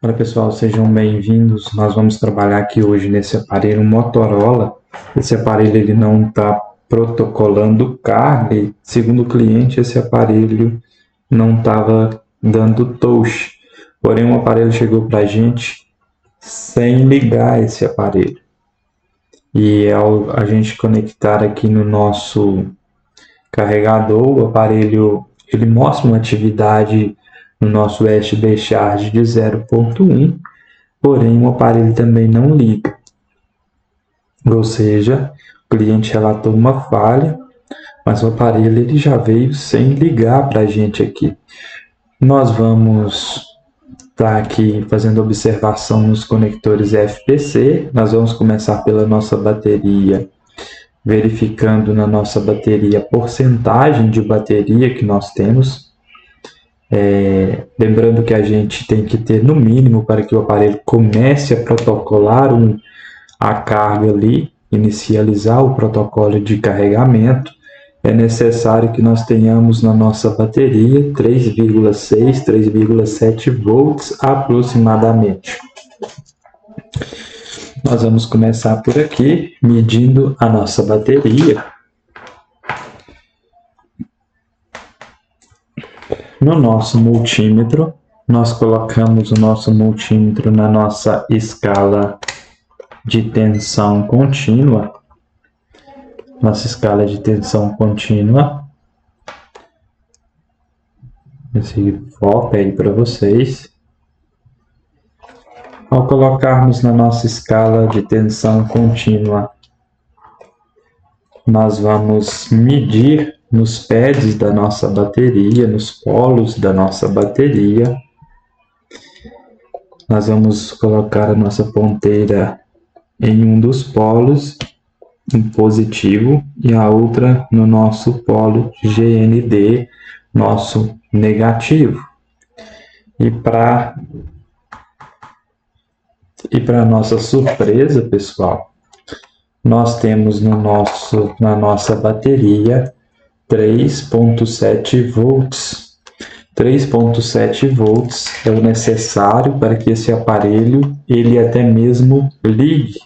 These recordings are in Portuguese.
Olá pessoal, sejam bem-vindos. Nós vamos trabalhar aqui hoje nesse aparelho Motorola. Esse aparelho ele não está protocolando carga e, segundo o cliente, esse aparelho não estava dando touch. Porém, o aparelho chegou para a gente sem ligar esse aparelho. E ao a gente conectar aqui no nosso carregador, o aparelho ele mostra uma atividade no nosso USB Charge de 0.1, porém o aparelho também não liga. Ou seja, o cliente relatou uma falha, mas o aparelho ele já veio sem ligar para a gente aqui. Nós vamos estar aqui fazendo observação nos conectores FPC. Nós vamos começar pela nossa bateria, verificando na nossa bateria a porcentagem de bateria que nós temos. Lembrando que a gente tem que ter no mínimo para que o aparelho comece a protocolar a carga ali, inicializar o protocolo de carregamento, é necessário que nós tenhamos na nossa bateria 3,6, 3,7 volts aproximadamente. Nós vamos começar por aqui, medindo a nossa bateria. No nosso multímetro, nós colocamos o nosso multímetro na nossa escala de tensão contínua. Nossa escala de tensão contínua. Esse foco aí para vocês. Ao colocarmos na nossa escala de tensão contínua, nós vamos medir nos pads da nossa bateria, nos polos da nossa bateria. Nós vamos colocar a nossa ponteira em um dos polos, em positivo, e a outra no nosso polo GND, nosso negativo. E para nossa surpresa, pessoal, nós temos na nossa bateria 3,7 volts. 3,7 volts é o necessário para que esse aparelho ele até mesmo ligue.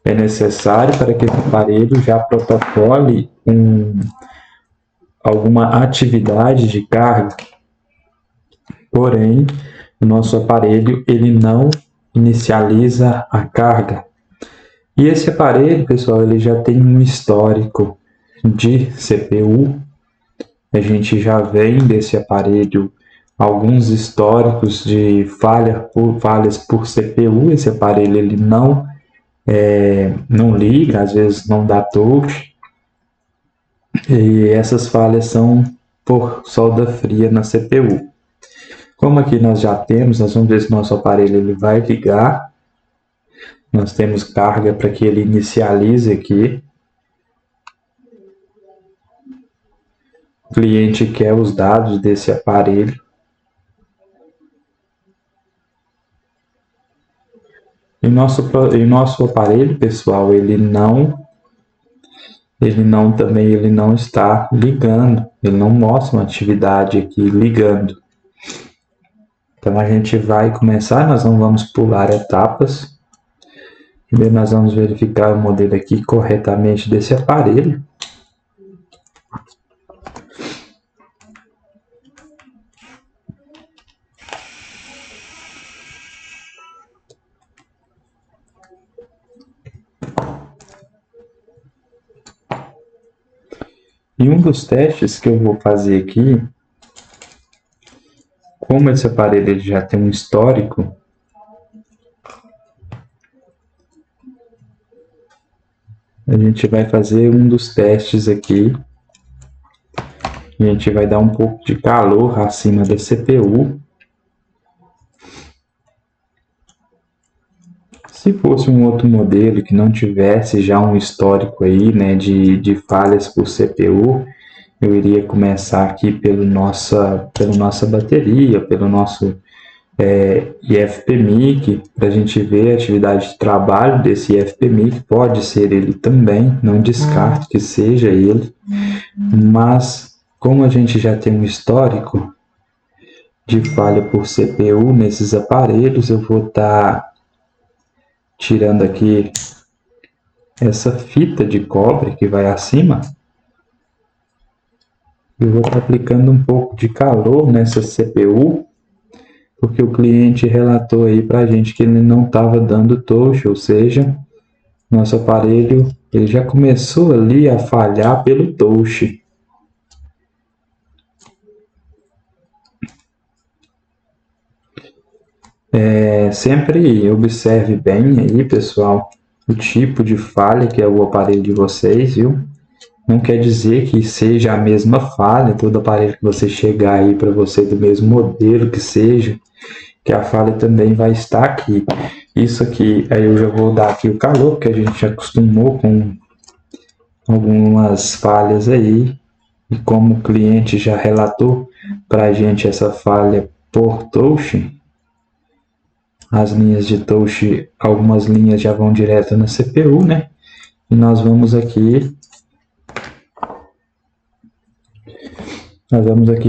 É necessário para que esse aparelho já protocole alguma atividade de carga. Porém, o nosso aparelho ele não inicializa a carga. E esse aparelho, pessoal, ele já tem um histórico de CPU. A gente já vem desse aparelho alguns históricos de falhas por CPU. Esse aparelho ele não liga, às vezes não dá touch. E essas falhas são por solda fria na CPU. Como aqui nós já temos, nós vamos ver se nosso aparelho ele vai ligar. Nós temos carga para que ele inicialize aqui. O cliente quer os dados desse aparelho. E nosso aparelho, pessoal, ele não está ligando. Ele não mostra uma atividade aqui ligando. Então a gente vai começar, nós não vamos pular etapas. Primeiro nós vamos verificar o modelo aqui corretamente desse aparelho. E um dos testes que eu vou fazer aqui, como esse aparelho ele já tem um histórico, a gente vai fazer um dos testes aqui. A gente vai dar um pouco de calor acima da CPU. Se fosse um outro modelo que não tivesse já um histórico aí, né, de falhas por CPU, eu iria começar aqui pela nossa bateria, pelo nosso IFPMIC, para a gente ver a atividade de trabalho desse IFPMIC. Pode ser ele também, não descarto que seja ele, mas como a gente já tem um histórico, de falha por CPU nesses aparelhos. Eu vou estar tirando aqui essa fita de cobre que vai acima. Eu vou estar aplicando um pouco de calor nessa CPU, porque o cliente relatou aí para a gente que ele não estava dando touch, ou seja, nosso aparelho ele já começou ali a falhar pelo touch. Sempre observe bem aí, pessoal, o tipo de falha que é o aparelho de vocês, viu? Não quer dizer que seja a mesma falha, todo aparelho que você chegar aí para você do mesmo modelo que seja, que a falha também vai estar aqui. Isso aqui, aí eu já vou dar aqui o calor, porque a gente já acostumou com algumas falhas aí, e como o cliente já relatou para a gente essa falha por touch, as linhas de touch, algumas linhas já vão direto na CPU, né? E nós vamos aqui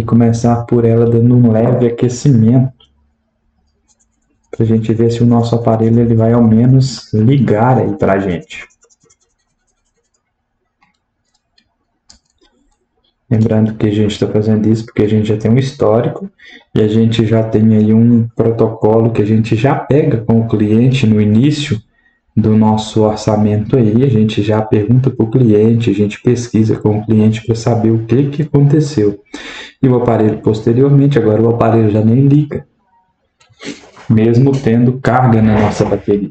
começar por ela dando um leve aquecimento, para a gente ver se o nosso aparelho ele vai ao menos ligar aí para a gente. Lembrando que a gente está fazendo isso porque a gente já tem um histórico e a gente já tem aí um protocolo que a gente já pega com o cliente no início do nosso orçamento aí, a gente já pergunta para o cliente, a gente pesquisa com o cliente para saber o que aconteceu. E o aparelho posteriormente, agora o aparelho já nem liga, mesmo tendo carga na nossa bateria.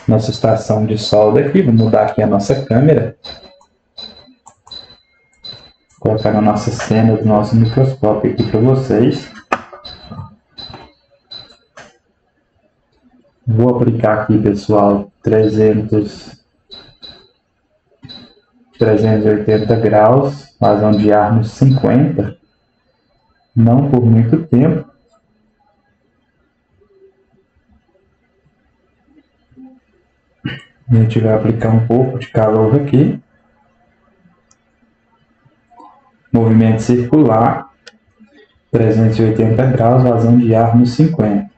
Nossa estação de solda aqui, vou mudar aqui a nossa câmera, colocar na nossa cena do nosso microscópio aqui para vocês. Vou aplicar aqui, pessoal, 380 graus, vazão de ar nos 50, não por muito tempo. A gente vai aplicar um pouco de calor aqui. Movimento circular, 380 graus, vazão de ar nos 50.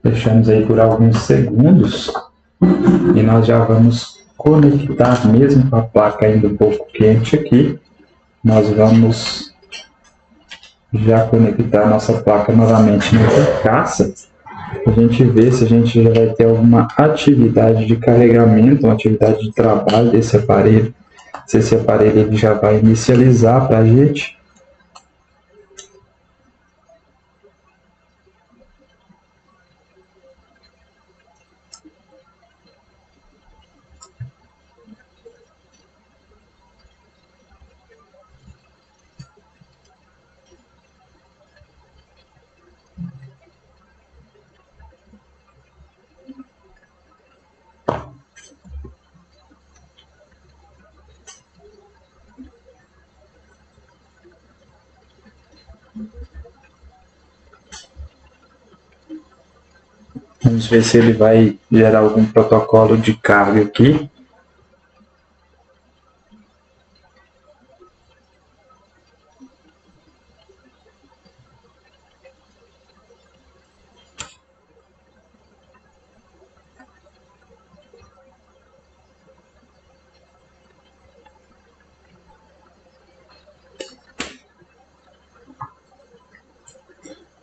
Deixamos aí por alguns segundos e nós já vamos conectar, mesmo com a placa ainda um pouco quente aqui, nós vamos já conectar a nossa placa novamente na carcaça, a gente ver se a gente já vai ter alguma atividade de carregamento, uma atividade de trabalho desse aparelho, se esse aparelho ele já vai inicializar para a gente. Vamos ver se ele vai gerar algum protocolo de carga aqui.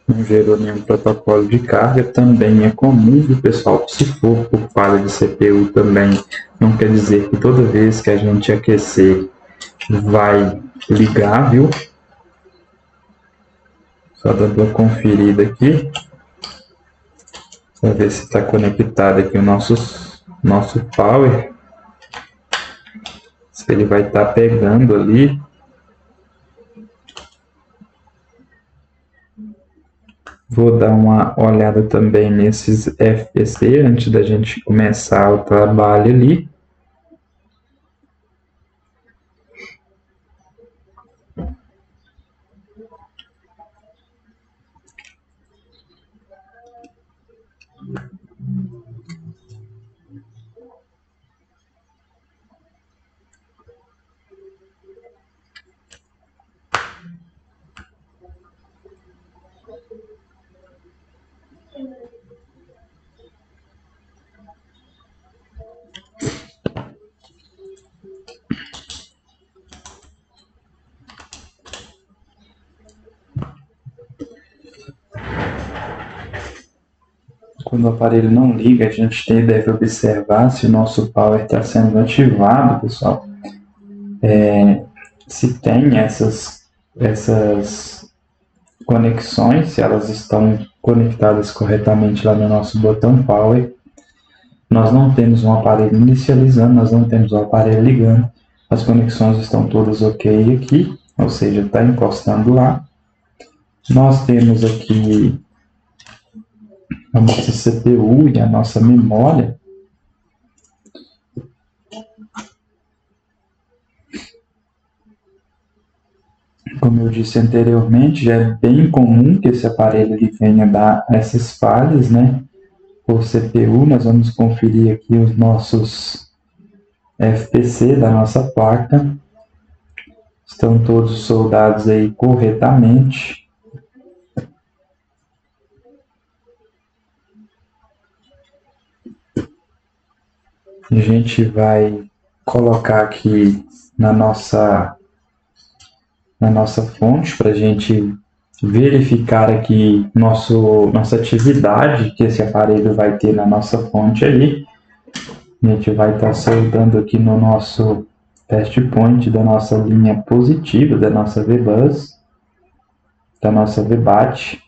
Não gerou nenhum protocolo de carga, também é comum, viu, pessoal? Se for por falha de CPU também, não quer dizer que toda vez que a gente aquecer vai ligar, viu? Só dando uma conferida aqui, para ver se está conectado aqui o nosso power, se ele vai estar pegando ali. Vou dar uma olhada também nesses FPC antes da gente começar o trabalho ali. Quando o aparelho não liga, a gente deve observar se o nosso power está sendo ativado, pessoal. Se tem essas conexões, se elas estão conectadas corretamente lá no nosso botão power. Nós não temos um aparelho inicializando, nós não temos um aparelho ligando. As conexões estão todas ok aqui, ou seja, está encostando lá. Nós temos aqui a nossa CPU e a nossa memória. Como eu disse anteriormente, já é bem comum que esse aparelho ele venha dar essas falhas, né? Por CPU, nós vamos conferir aqui os nossos FPC da nossa placa. Estão todos soldados aí corretamente. A gente vai colocar aqui na nossa fonte para a gente verificar aqui nossa atividade que esse aparelho vai ter na nossa fonte aí. A gente vai estar soldando aqui no nosso test point da nossa linha positiva, da nossa VBus, da nossa VBAT.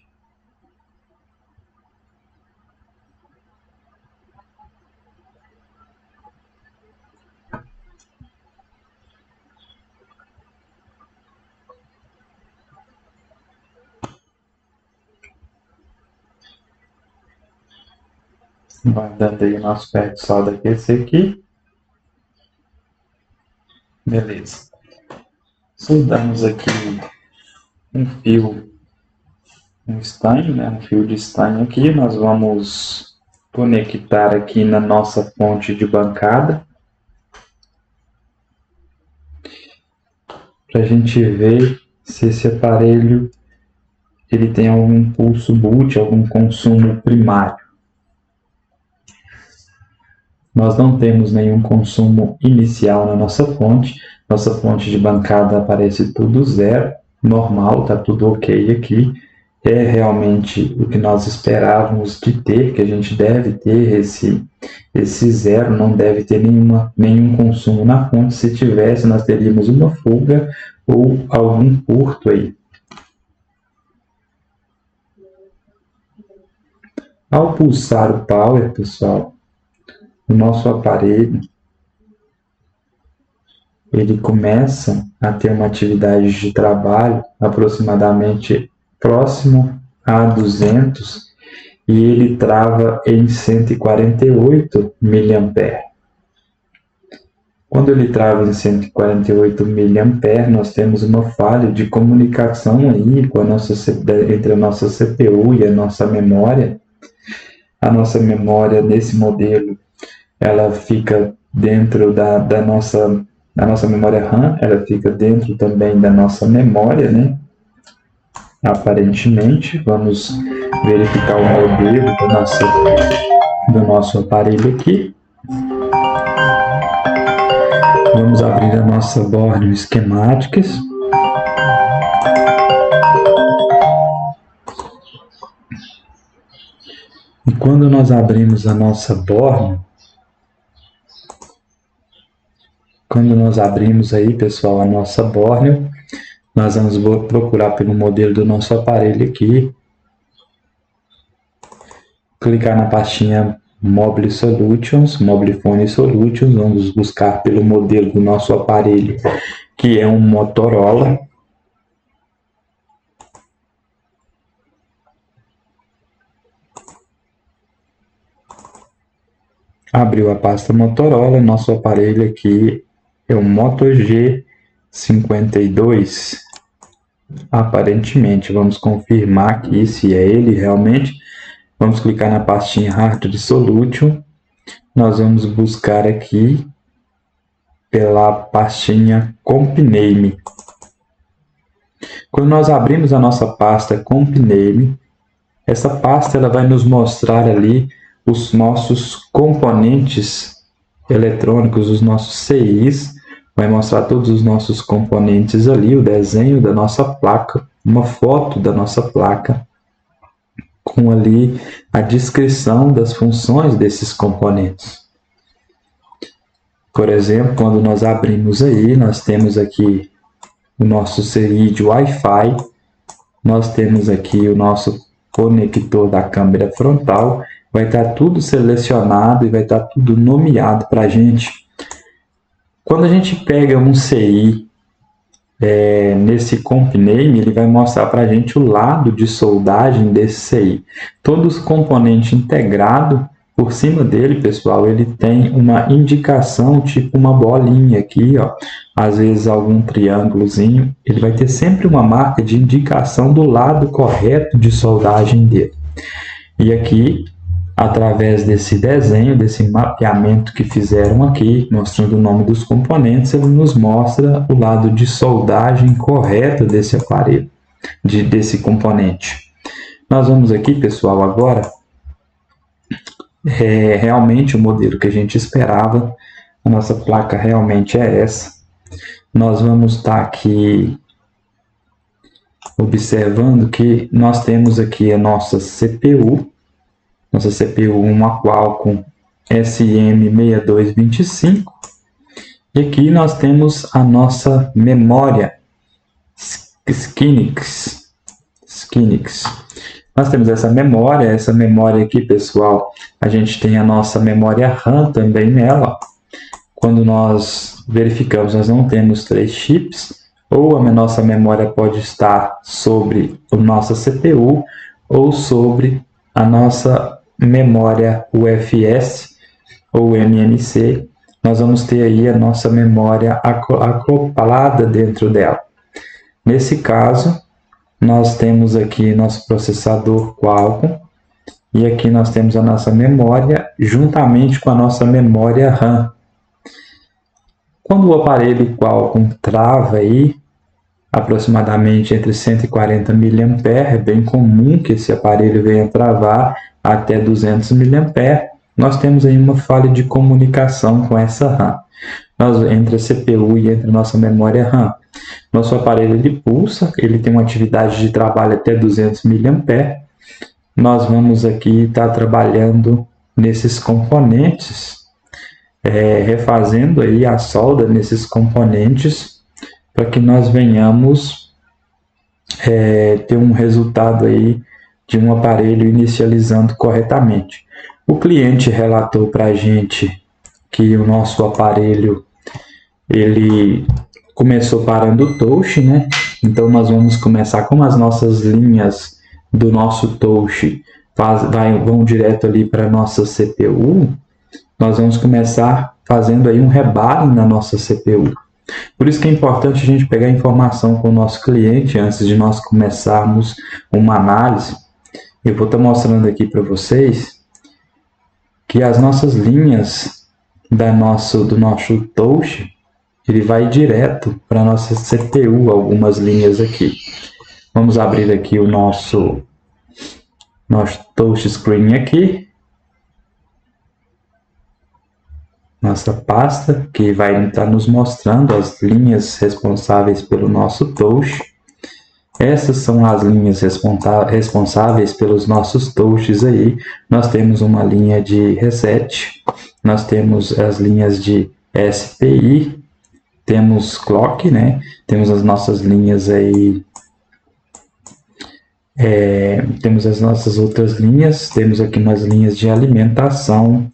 Guardando aí o nosso pé de solda aquecer aqui. Beleza. Soldamos aqui um fio, um estanho, né? Um fio de estanho aqui. Nós vamos conectar aqui na nossa fonte de bancada. Para a gente ver se esse aparelho ele tem algum pulso boot, algum consumo primário. Nós não temos nenhum consumo inicial na nossa fonte de bancada aparece tudo zero, normal, está tudo ok aqui. É realmente o que nós esperávamos de ter, que a gente deve ter esse zero, não deve ter nenhum consumo na fonte. Se tivesse, nós teríamos uma fuga ou algum curto aí. Ao pulsar o power, pessoal, o nosso aparelho ele começa a ter uma atividade de trabalho aproximadamente próximo a 200 e ele trava em 148 mA. Quando ele trava em 148 mA, nós temos uma falha de comunicação aí entre a nossa CPU e a nossa memória. A nossa memória nesse modelo ela fica dentro da nossa memória RAM, ela fica dentro também da nossa memória, né? Aparentemente, vamos verificar o modelo do nosso aparelho aqui. Vamos abrir a nossa board Schematics. E quando nós abrimos a nossa board, quando nós abrimos aí, pessoal, a nossa board, nós vamos procurar pelo modelo do nosso aparelho aqui, clicar na pastinha Mobile Solutions, Mobile Phone Solutions, vamos buscar pelo modelo do nosso aparelho, que é um Motorola. Abriu a pasta Motorola, nosso aparelho aqui é o Moto G52. Aparentemente, vamos confirmar aqui se é ele realmente. Vamos clicar na pastinha Hardware Solution. Nós vamos buscar aqui pela pastinha CompName. Quando nós abrimos a nossa pasta CompName, essa pasta ela vai nos mostrar ali os nossos componentes eletrônicos, os nossos CIs, vai mostrar todos os nossos componentes ali, o desenho da nossa placa, uma foto da nossa placa, com ali a descrição das funções desses componentes. Por exemplo, quando nós abrimos aí, nós temos aqui o nosso CI de Wi-Fi, nós temos aqui o nosso conector da câmera frontal, vai estar tudo selecionado e vai estar tudo nomeado para a gente. Quando a gente pega um CI nesse comp name, ele vai mostrar para a gente o lado de soldagem desse CI. Todo os componente integrado, por cima dele, pessoal, ele tem uma indicação, tipo uma bolinha aqui, ó. Às vezes algum triângulozinho, ele vai ter sempre uma marca de indicação do lado correto de soldagem dele. E aqui, através desse desenho, desse mapeamento que fizeram aqui, mostrando o nome dos componentes, ele nos mostra o lado de soldagem correto desse aparelho, desse componente. Nós vamos aqui, pessoal, agora, realmente o modelo que a gente esperava, a nossa placa realmente é essa. Nós vamos estar aqui observando que nós temos aqui a nossa CPU, uma Qualcomm SM6225, e aqui nós temos a nossa memória Skinix. Nós temos essa memória aqui, pessoal, a gente tem a nossa memória RAM também nela. Quando nós verificamos, nós não temos 3 chips, ou a nossa memória pode estar sobre a nossa CPU, ou sobre a nossa memória UFS ou MMC. Nós vamos ter aí a nossa memória acoplada dentro dela. Nesse caso, nós temos aqui nosso processador Qualcomm, e aqui nós temos a nossa memória juntamente com a nossa memória RAM. Quando o aparelho Qualcomm trava aí, aproximadamente entre 140 mA, é bem comum que esse aparelho venha travar até 200 mA, nós temos aí uma falha de comunicação com essa RAM. Entre a CPU e entre a nossa memória RAM. Nosso aparelho ele pulsa, ele tem uma atividade de trabalho até 200 mA. Nós vamos aqui estar trabalhando nesses componentes, refazendo aí a solda nesses componentes, para que nós venhamos ter um resultado aí de um aparelho inicializando corretamente. O cliente relatou para a gente que o nosso aparelho ele começou parando o touch, né? Então nós vamos começar com as nossas linhas do nosso touch vão direto ali para a nossa CPU. Nós vamos começar fazendo aí um rebalem na nossa CPU. Por isso que é importante a gente pegar informação com o nosso cliente antes de nós começarmos uma análise. Eu vou estar mostrando aqui para vocês que as nossas linhas do nosso touch, ele vai direto para a nossa CPU, algumas linhas aqui. Vamos abrir aqui o nosso touch screen aqui. Nossa pasta, que vai estar nos mostrando as linhas responsáveis pelo nosso touch. Essas são as linhas responsáveis pelos nossos touches aí. Nós temos uma linha de reset, nós temos as linhas de SPI, temos clock, né? Temos as nossas linhas aí, temos as nossas outras linhas, temos aqui umas linhas de alimentação,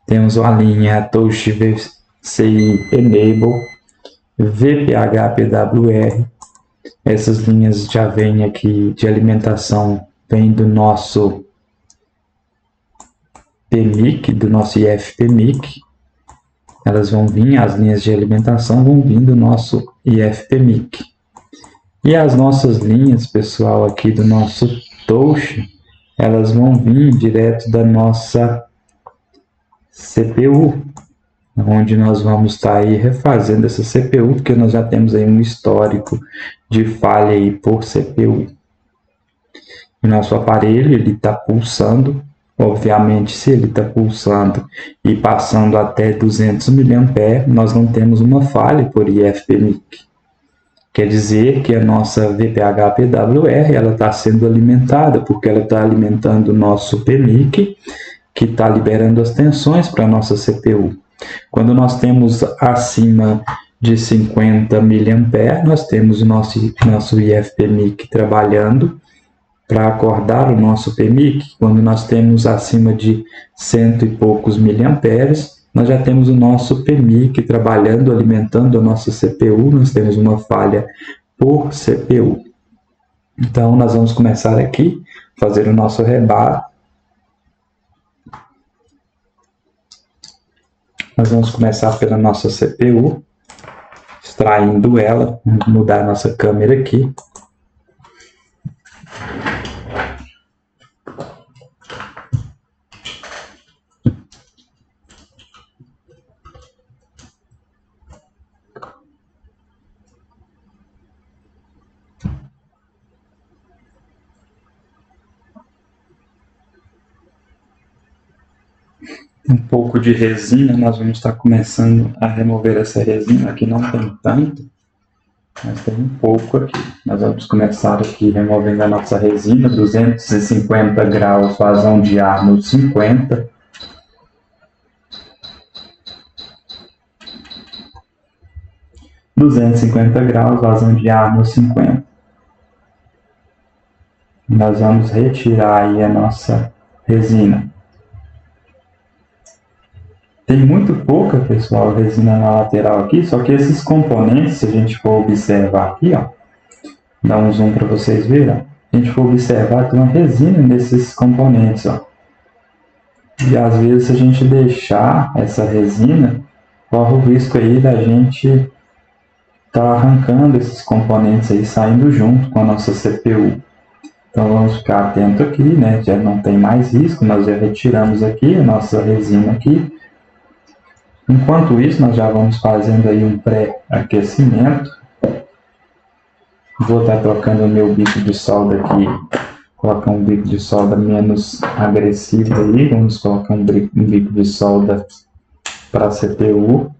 temos a linha touch VCI Enable, VPH PWR. Essas linhas já vêm aqui de alimentação, vem do nosso PMIC, do nosso IFPMIC. Elas vão vir, as linhas de alimentação vão vir do nosso IFPMIC. E as nossas linhas, pessoal, aqui do nosso touch, elas vão vir direto da nossa CPU, onde nós vamos estar aí refazendo essa CPU, porque nós já temos aí um histórico de falha aí por CPU. O nosso aparelho ele está pulsando, obviamente se ele está pulsando e passando até 200 mA, nós não temos uma falha por IFPMIC, Quer dizer que a nossa VPH-PWR ela está sendo alimentada, porque ela está alimentando o nosso PMIC, que está liberando as tensões para a nossa CPU. Quando nós temos acima de 50 mA, nós temos o nosso IF-PMIC trabalhando para acordar o nosso PMIC. Quando nós temos acima de cento e poucos miliamperes, nós já temos o nosso PMIC trabalhando, alimentando a nossa CPU, nós temos uma falha por CPU. Então, nós vamos começar aqui, fazer o nosso rebate. Nós vamos começar pela nossa CPU, extraindo ela. Vamos mudar a nossa câmera aqui. Um pouco de resina, nós vamos estar começando a remover essa resina. Aqui não tem tanto, mas tem um pouco aqui. Nós vamos começar aqui removendo a nossa resina, 250 graus, vazão de ar no 50. graus, vazão de ar no 50. Nós vamos retirar aí a nossa resina. Tem muito pouca, pessoal, resina na lateral aqui, só que esses componentes, se a gente for observar aqui, ó, dá um zoom para vocês verem, ó, se a gente for observar, tem uma resina nesses componentes, ó. E às vezes, se a gente deixar essa resina, corre o risco aí da gente tá arrancando esses componentes aí, saindo junto com a nossa CPU. Então vamos ficar atento aqui, né? Já não tem mais risco, nós já retiramos aqui a nossa resina aqui. Enquanto isso, nós já vamos fazendo aí um pré-aquecimento. Vou estar trocando o meu bico de solda aqui, colocar um bico de solda menos agressivo aí. Vamos colocar um bico de solda para CPU,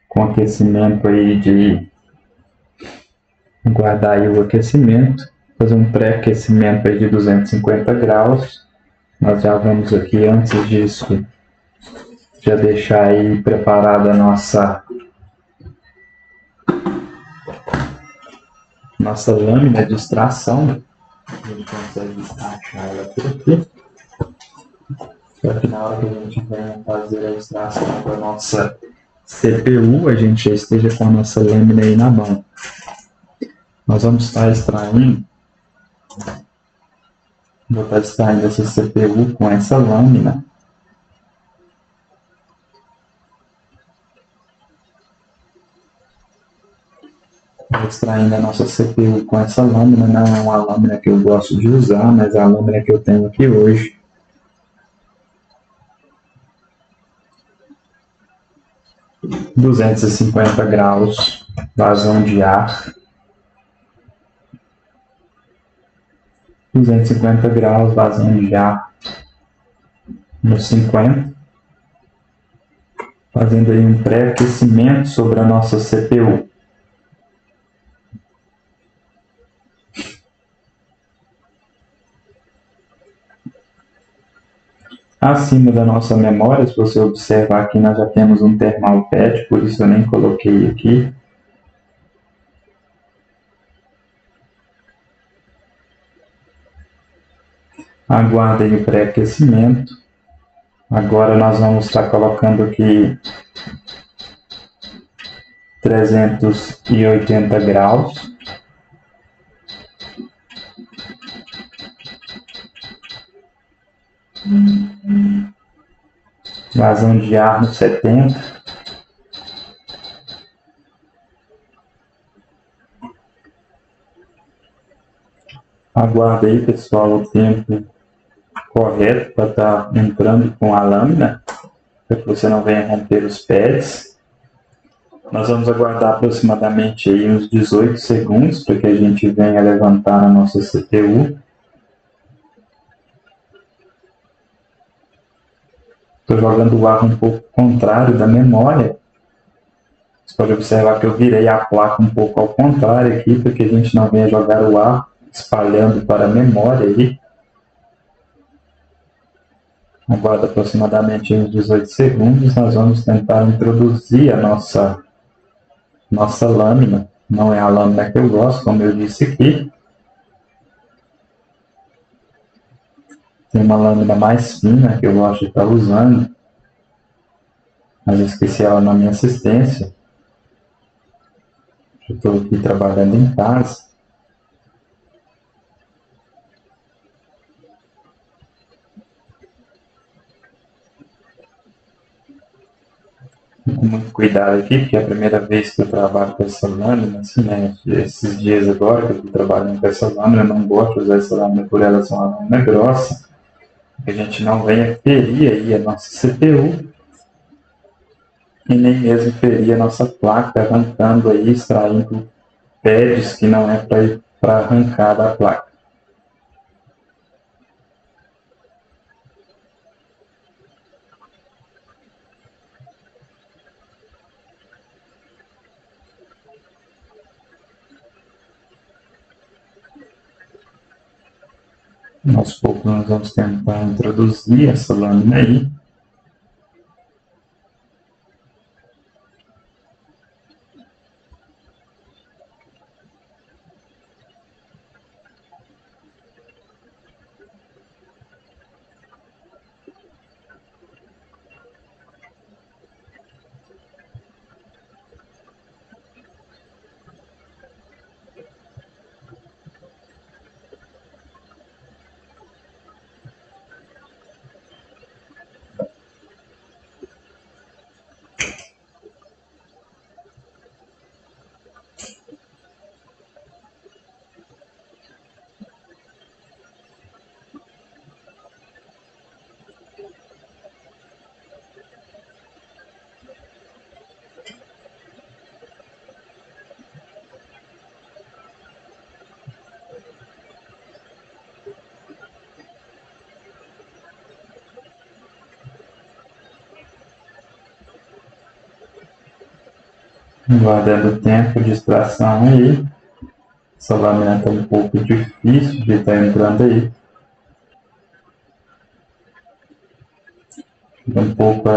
com aquecimento aí de guardar aí o aquecimento, fazer um pré-aquecimento aí de 250 graus. Nós já vamos aqui, antes disso, já deixar aí preparada a nossa lâmina de extração. A gente consegue encaixar ela por aqui, para que na hora que a gente venha fazer a extração da nossa CPU, a gente já esteja com a nossa lâmina aí na mão. Nós vamos estar extraindo, vou estar extraindo essa CPU com essa lâmina. Extraindo a nossa CPU com essa lâmina. Não é uma lâmina que eu gosto de usar, mas é a lâmina que eu tenho aqui hoje. (250 graus, vazão de ar. 250 graus, vazão de ar no 50. Fazendo aí um pré-aquecimento sobre a nossa CPU. Acima da nossa memória, se você observar aqui, nós já temos um thermal pad, por isso eu nem coloquei aqui. Aguardem o pré-aquecimento. Agora nós vamos estar colocando aqui 380 graus. Vazão de ar no 70. Aguarde aí, pessoal, o tempo correto para estar entrando com a lâmina, para que você não venha romper os pads. Nós vamos aguardar aproximadamente aí uns 18 segundos para que a gente venha levantar a nossa CPU. Estou jogando o ar um pouco contrário da memória. Você pode observar que eu virei a placa um pouco ao contrário aqui, para que a gente não venha jogar o ar espalhando para a memória aí. Aguarda aproximadamente uns 18 segundos, nós vamos tentar introduzir a nossa lâmina. Não é a lâmina que eu gosto, como eu disse aqui. Tem uma lâmina mais fina que eu gosto de estar usando, mas eu esqueci ela na minha assistência. Eu estou aqui trabalhando em casa. Com muito cuidado aqui, porque é a primeira vez que eu trabalho com essa lâmina, assim, né? Esses dias agora que eu estou trabalhando com essa lâmina, eu não gosto de usar essa lâmina por ela ser uma lâmina grossa, que a gente não venha ferir aí a nossa CPU e nem mesmo ferir a nossa placa, arrancando aí, extraindo pads que não é para arrancar da placa. Aos poucos nós vamos tentar introduzir essa lâmina aí. Guardando o tempo de extração aí. Essa lâmina está um pouco difícil de estar entrando aí. Um pouco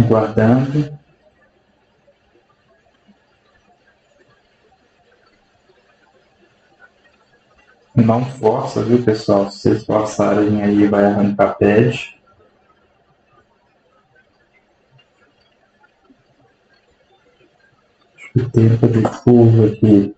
guardando. Não força, viu, pessoal? Se vocês forçarem aí, vai arrancar pad. O tempo de curva aqui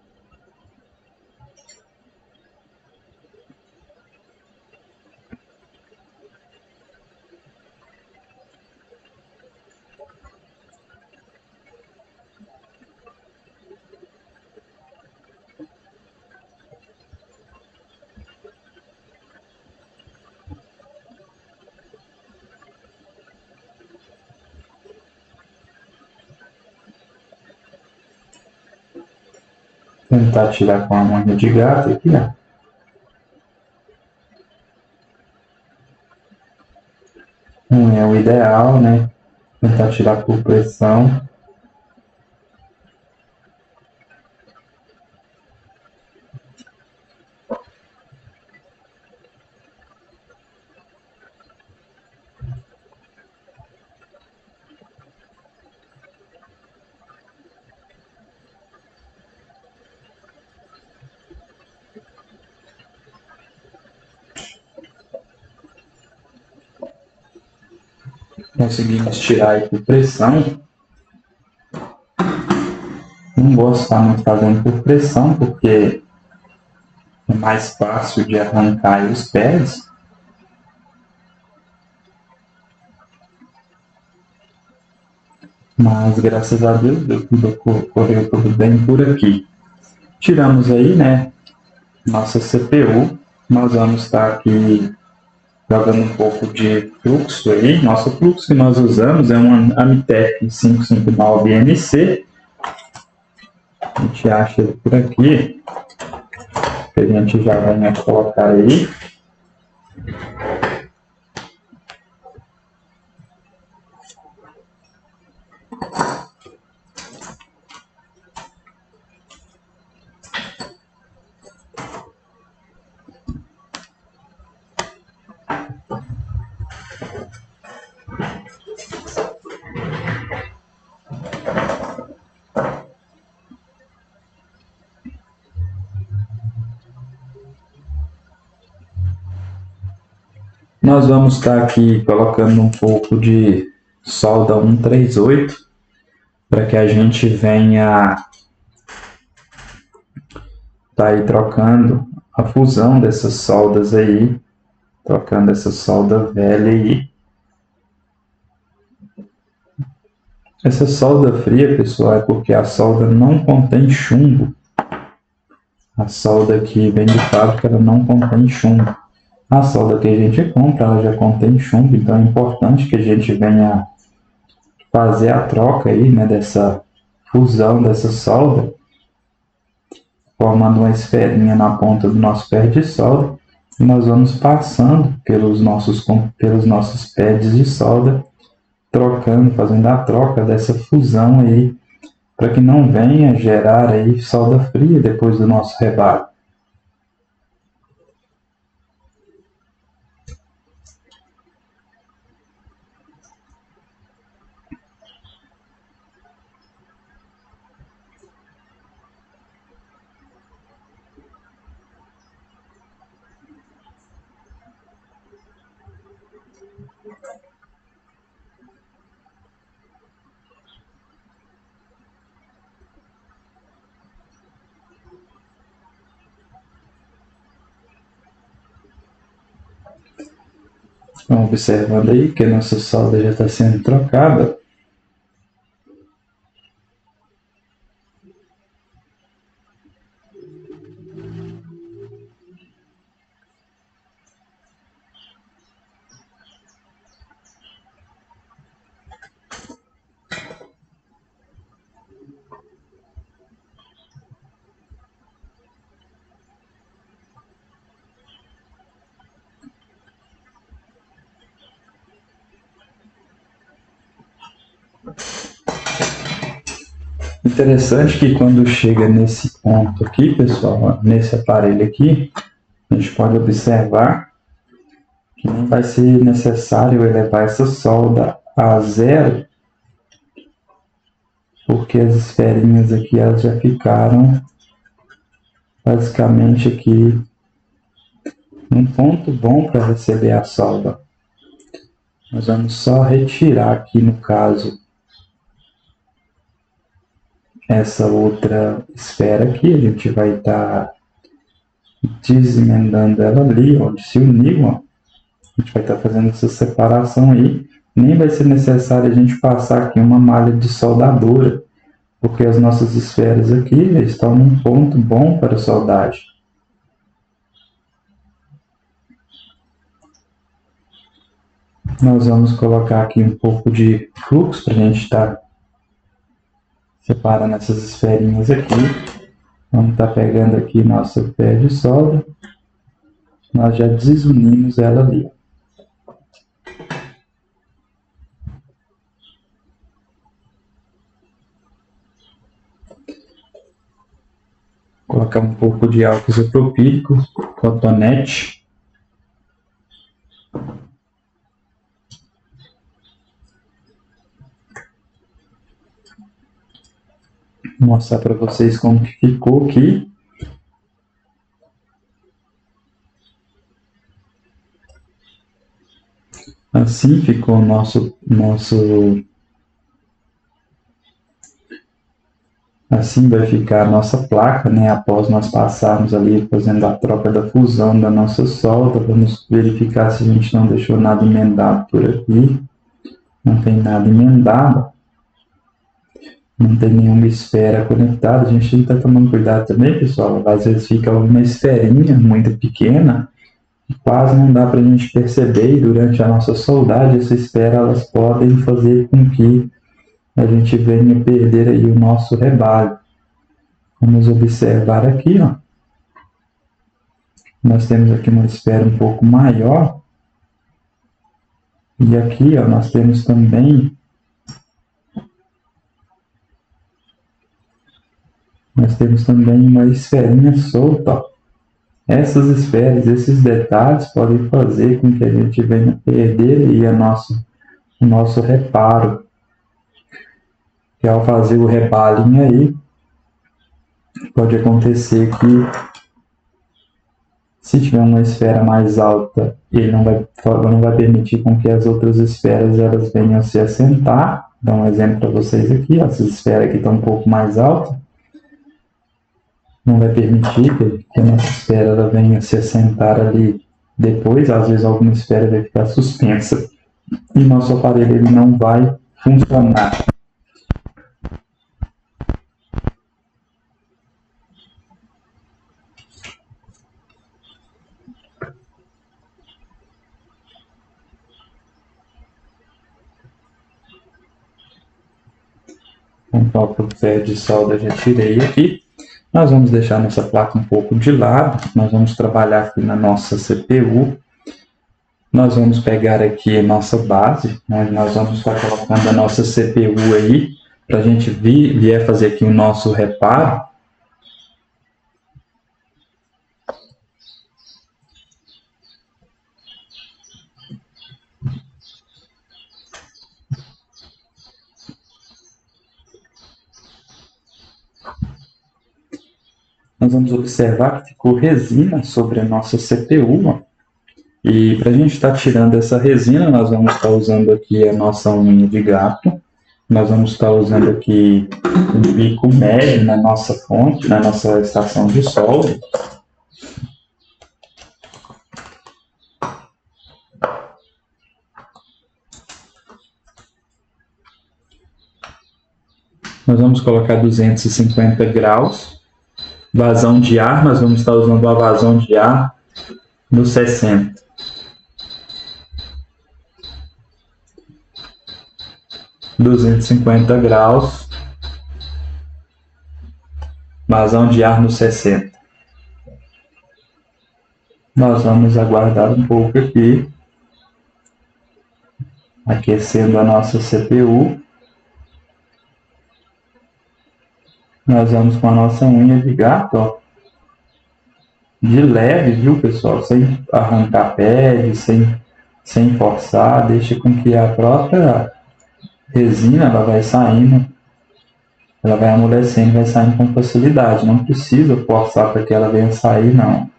tentar tirar com a unha de gato aqui, ó. Não é o ideal, né? Tentar tirar por pressão. Conseguimos tirar aí por pressão. Não gosto de estar muito fazendo por pressão, porque é mais fácil de arrancar os pads. Mas graças a Deus correu tudo bem por aqui. Tiramos aí, né, nossa CPU. Nós vamos estar aqui jogando um pouco de fluxo aí. Nosso fluxo que nós usamos é um Amitec 559NC. A gente acha ele por aqui. Que a gente já vai colocar aí. Nós vamos estar aqui colocando um pouco de solda 138 para que a gente venha aí trocando a fusão dessas soldas aí, trocando essa solda velha aí. Essa solda fria, pessoal, é porque a solda não contém chumbo. A solda que vem de fábrica, ela não contém chumbo. A solda que a gente compra, ela já contém chumbo, então é importante que a gente venha fazer a troca aí, né, dessa fusão dessa solda, formando uma esferinha na ponta do nosso pad de solda, e nós vamos passando pelos nossos pads de solda, trocando, fazendo a troca dessa fusão aí, para que não venha gerar aí solda fria depois do nosso rebate. Estão observando aí que a nossa solda já está sendo trocada. Interessante que quando chega nesse ponto aqui, pessoal, nesse aparelho aqui, a gente pode observar que não vai ser necessário elevar essa solda a zero, porque as esferinhas aqui elas já ficaram basicamente aqui num ponto bom para receber a solda. Nós vamos só retirar aqui, no caso, essa outra esfera aqui. A gente vai estar desemendando ela ali, onde se uniu, ó. A gente vai estar fazendo essa separação aí. Nem vai ser necessário a gente passar aqui uma malha de soldadura, porque as nossas esferas aqui já estão num ponto bom para a soldagem. Nós vamos colocar aqui um pouco de fluxo para a gente estar separando essas esferinhas aqui. Vamos estar pegando aqui nossa pé de solda. Nós já desunimos ela ali. Colocar um pouco de álcool isopropílico, cotonete. Vou mostrar para vocês como que ficou aqui. Assim ficou o nosso assim vai ficar a nossa placa, né? Após nós passarmos ali fazendo a troca da fusão da nossa solda. Vamos verificar se a gente não deixou nada emendado por aqui. Não tem nada emendado. não tem nenhuma esfera conectada. A gente tem que estar tomando cuidado também, pessoal. Às vezes fica uma esferinha muito pequena e quase não dá para a gente perceber. E durante a nossa soldagem, essa esfera elas podem fazer com que a gente venha perder aí o nosso rebalho. Vamos observar aqui, ó. Nós temos aqui uma esfera um pouco maior. E aqui, ó, nós temos também uma esferinha solta, ó. Essas esferas, esses detalhes podem fazer com que a gente venha perder aí o nosso reparo. Que ao fazer o rebalinho aí, pode acontecer que se tiver uma esfera mais alta, ele não vai permitir com que as outras esferas elas venham se assentar. Vou dar um exemplo para vocês aqui, ó. Essas esferas aqui estão um pouco mais altas, não vai permitir que a nossa esfera ela venha se assentar ali depois. Às vezes alguma esfera vai ficar suspensa e nosso aparelho ele não vai funcionar. Então, o ferro de solda eu já tirei aqui. Nós vamos deixar nossa placa um pouco de lado. Nós vamos trabalhar aqui na nossa CPU. Nós vamos pegar aqui a nossa base, né? Nós vamos estar colocando a nossa CPU aí, para a gente vier fazer aqui o nosso reparo. Nós vamos observar que ficou resina sobre a nossa CPU, ó. E para a gente estar tirando essa resina, nós vamos estar usando aqui a nossa unha de gato. Nós vamos estar usando aqui um bico médio na nossa fonte, na nossa estação de solda. Nós vamos colocar 250 graus. Vazão de ar, nós vamos estar usando a vazão de ar no 60. ,250 graus, vazão de ar no 60. Nós vamos aguardar um pouco aqui, aquecendo a nossa CPU. Nós vamos com a nossa unha de gato, ó, de leve, viu, pessoal? Sem arrancar pele, sem forçar, deixa com que a própria resina ela vai saindo, ela vai amolecendo, vai saindo com facilidade. Não precisa forçar para que ela venha sair, não.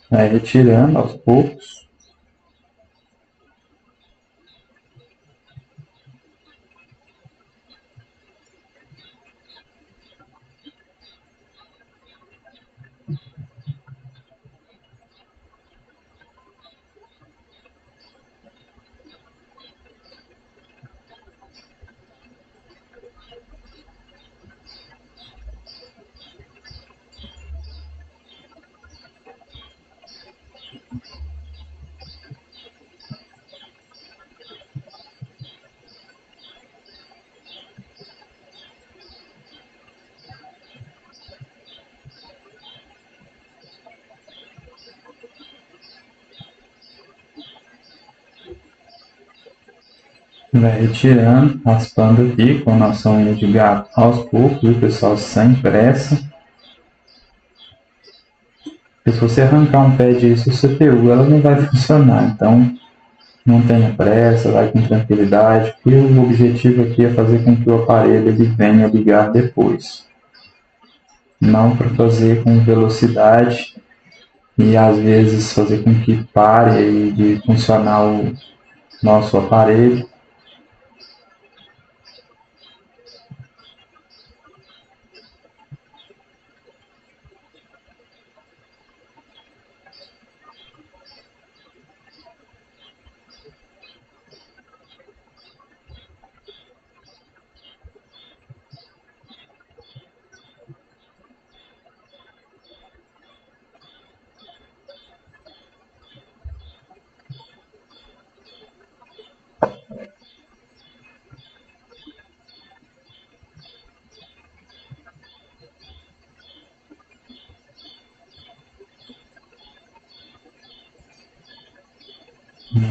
Vai retirando aos poucos. Vai retirando, raspando aqui com a nossa unha de gato aos poucos, viu, pessoal? Sem pressa. Porque se você arrancar um pé disso, o CPU ela não vai funcionar. Então, não tenha pressa, vai com tranquilidade, porque o objetivo aqui é fazer com que o aparelho ele venha ligar depois. Não para fazer com velocidade e às vezes fazer com que pare aí de funcionar o nosso aparelho.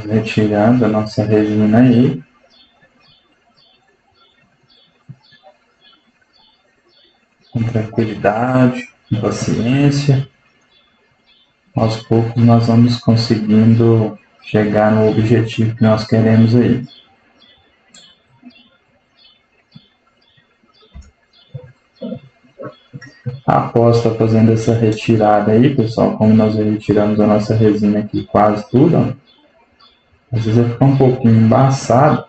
retirando a nossa resina aí. Com tranquilidade, com paciência. Aos poucos nós vamos conseguindo chegar no objetivo que nós queremos aí. Após estar fazendo essa retirada aí, pessoal, como nós retiramos a nossa resina aqui quase tudo, ó, às vezes vai ficar um pouquinho embaçado.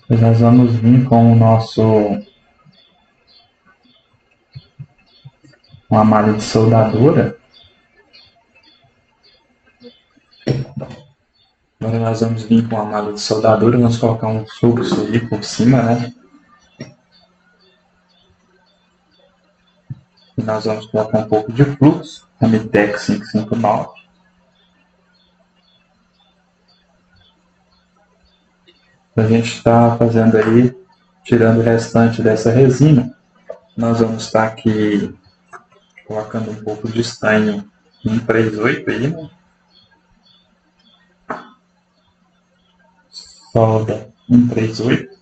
Mas nós vamos vir com o nosso uma malha de soldadura. Agora nós vamos vir com a malha de soldadura, vamos colocar um fluxo ali por cima, né? E nós vamos colocar um pouco de fluxo, a Mitex 559. A gente está fazendo aí, tirando o restante dessa resina. Nós vamos estar aqui colocando um pouco de estanho 138 aí, né? Solda 138.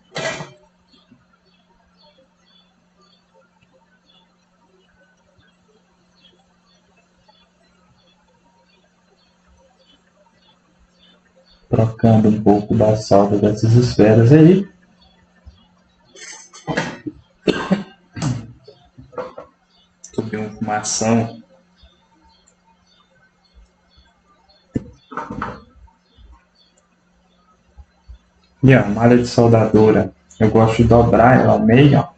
Trocando um pouco da solda dessas esferas aí. Subir uma fumação. E a malha de soldadura, eu gosto de dobrar ela ao meio, ó.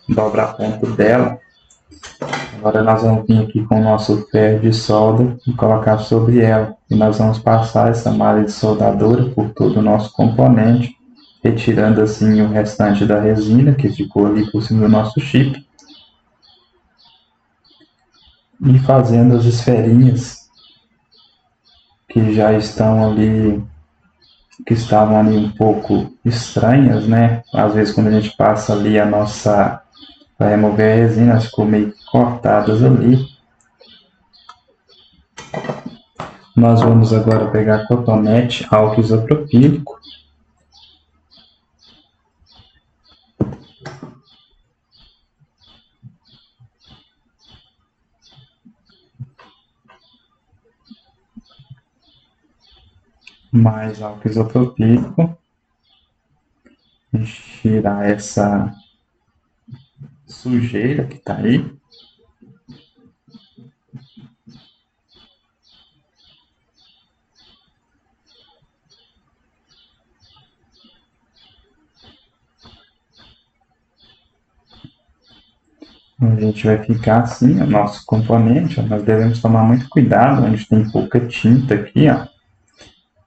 Dobrar a ponta dela. Agora nós vamos vir aqui com o nosso ferro de solda e colocar sobre ela. E nós vamos passar essa malha de soldadura por todo o nosso componente, retirando assim o restante da resina que ficou ali por cima do nosso chip. E fazendo as esferinhas que já estão ali, que estavam ali um pouco estranhas, né? Às vezes quando a gente passa ali a nossa, para remover a resina, elas ficam meio cortadas ali. Nós vamos agora pegar cotonete, álcool isopropílico. Mais álcool isopropílico. Tirar essa sujeira que está aí. A gente vai ficar assim, o nosso componente, ó, nós devemos tomar muito cuidado, onde tem pouca tinta aqui, ó.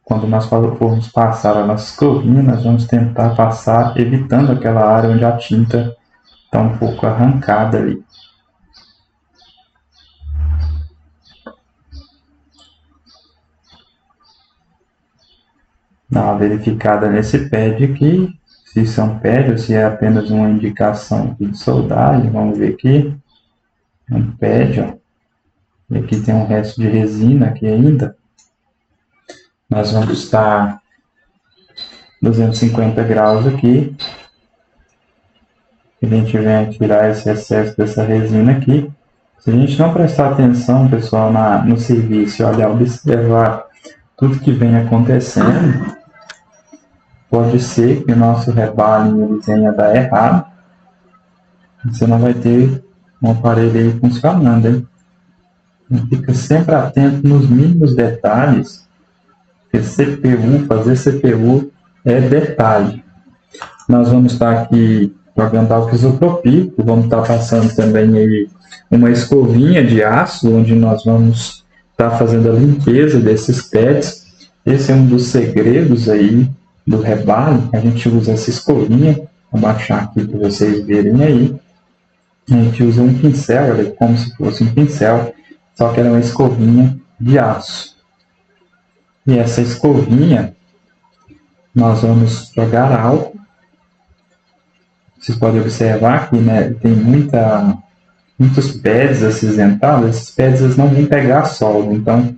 Quando nós formos passar a nossa escovinha, nós vamos tentar passar evitando aquela área onde a tinta está um pouco arrancada ali. Dá uma verificada nesse pad aqui, se isso é um pad ou se é apenas uma indicação aqui de soldagem. Vamos ver aqui, é um pad, ó. E aqui tem um resto de resina aqui ainda. Nós vamos estar 250 graus aqui. A gente vem tirar esse excesso dessa resina aqui. Se a gente não prestar atenção, pessoal, no serviço, olhar, observar tudo que vem acontecendo, pode ser que o nosso rebalho venha a dar errado. Você não vai ter um aparelho aí funcionando, hein? Fica sempre atento nos mínimos detalhes, porque fazer CPU é detalhe. Nós vamos estar aqui jogando álcool isopropílico, vamos estar passando também aí uma escovinha de aço, onde nós vamos estar fazendo a limpeza desses pads. Esse é um dos segredos aí do rebalho. A gente usa essa escovinha, vou baixar aqui para vocês verem aí. A gente usa um pincel, ela é como se fosse um pincel, só que ela é uma escovinha de aço. E essa escovinha, nós vamos jogar álcool. Vocês podem observar que, né, tem muita muitos pads acinzentados, esses pads eles não vão pegar solda. Então,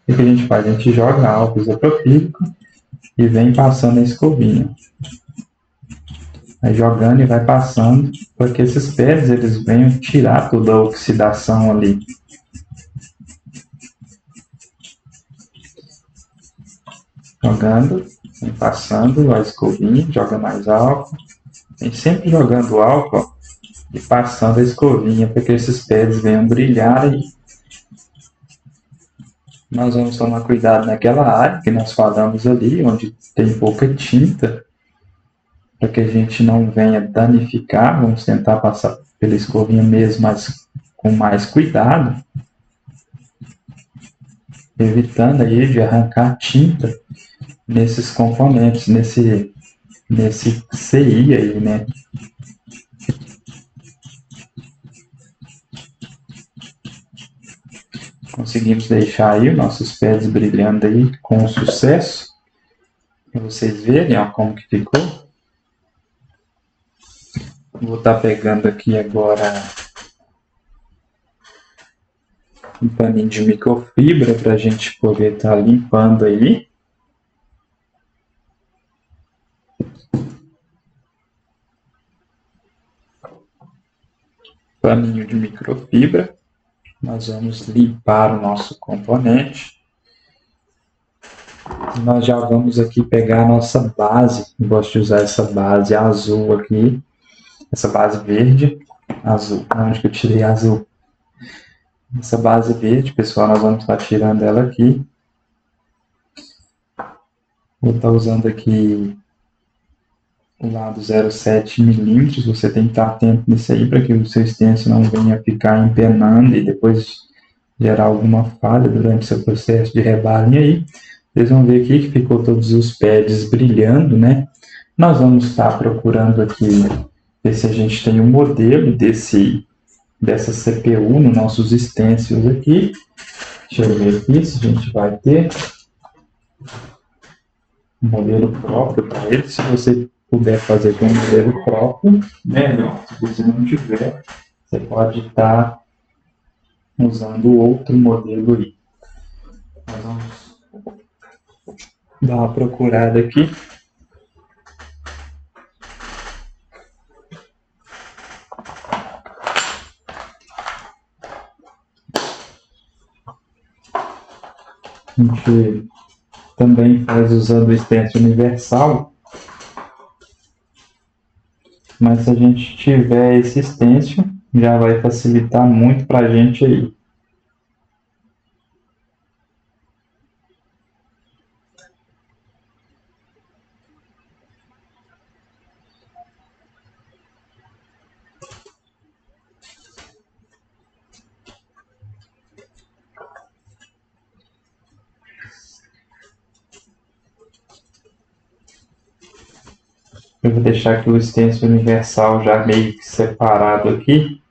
o que a gente faz? A gente joga álcool isopropílico e vem passando a escovinha. Vai jogando e vai passando, para que esses pads eles venham tirar toda a oxidação ali. Jogando, vem passando a escovinha, joga mais álcool. Vem sempre jogando álcool e passando a escovinha para que esses pads venham brilhar. E nós vamos tomar cuidado naquela área que nós falamos ali, onde tem pouca tinta, para que a gente não venha danificar. Vamos tentar passar pela escovinha mesmo, mas com mais cuidado, evitando aí de arrancar tinta nesses componentes, nesse CI aí, né? Conseguimos deixar aí os nossos pads brilhando aí com sucesso, para vocês verem ó, como que ficou. Vou estar pegando aqui agora um paninho de microfibra para a gente poder estar limpando aí. Paninho de microfibra. Nós vamos limpar o nosso componente. Nós já vamos aqui pegar a nossa base. Eu gosto de usar essa base azul aqui. Essa base verde. Azul. Onde que eu tirei azul? Essa base verde, pessoal, nós vamos estar tirando ela aqui. Vou estar usando aqui o lado 0,7 milímetros. Você tem que estar atento nisso aí para que o seu stencil não venha ficar empenando e depois gerar alguma falha durante o seu processo de rebalinho aí. Vocês vão ver aqui que ficou todos os pads brilhando, né? Nós vamos estar procurando aqui ver se a gente tem um modelo dessa CPU nos nossos stencils aqui. Deixa eu ver aqui se a gente vai ter um modelo próprio para ele. Se você puder fazer com um modelo próprio, melhor. Se você não tiver, você pode estar usando outro modelo aí. Nós vamos dar uma procurada aqui. A gente também faz usando o stencil universal, mas se a gente tiver esse stencil, já vai facilitar muito para a gente aí. Eu vou deixar aqui o stencil universal já meio que separado aqui.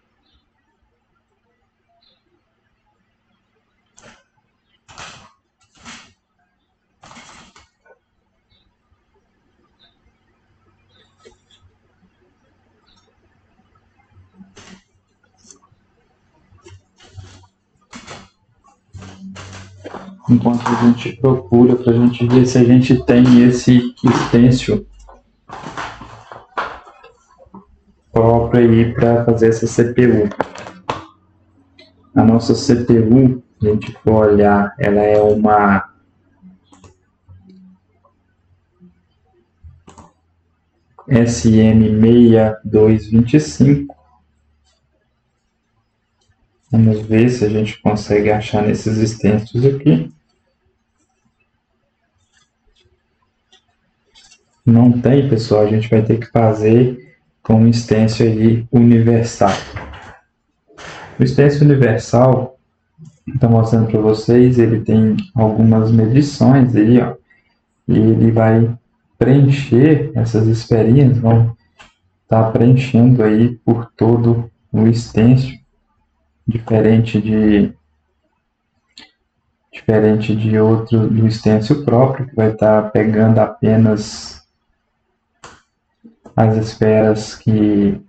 Enquanto a gente procura para a gente ver se a gente tem esse stencil próprio aí para fazer essa CPU. A nossa CPU, se a gente for olhar, ela é uma SM6225. Vamos ver se a gente consegue achar nesses stencils aqui. Não tem, pessoal, a gente vai ter que fazer com um stencil aí universal. O stencil universal, estou mostrando para vocês, ele tem algumas medições aí, ó, e ele vai preencher, essas esferinhas vão estar preenchendo aí por todo o stencil, diferente de outro, do stencil próprio, que vai estar pegando apenas as esferas que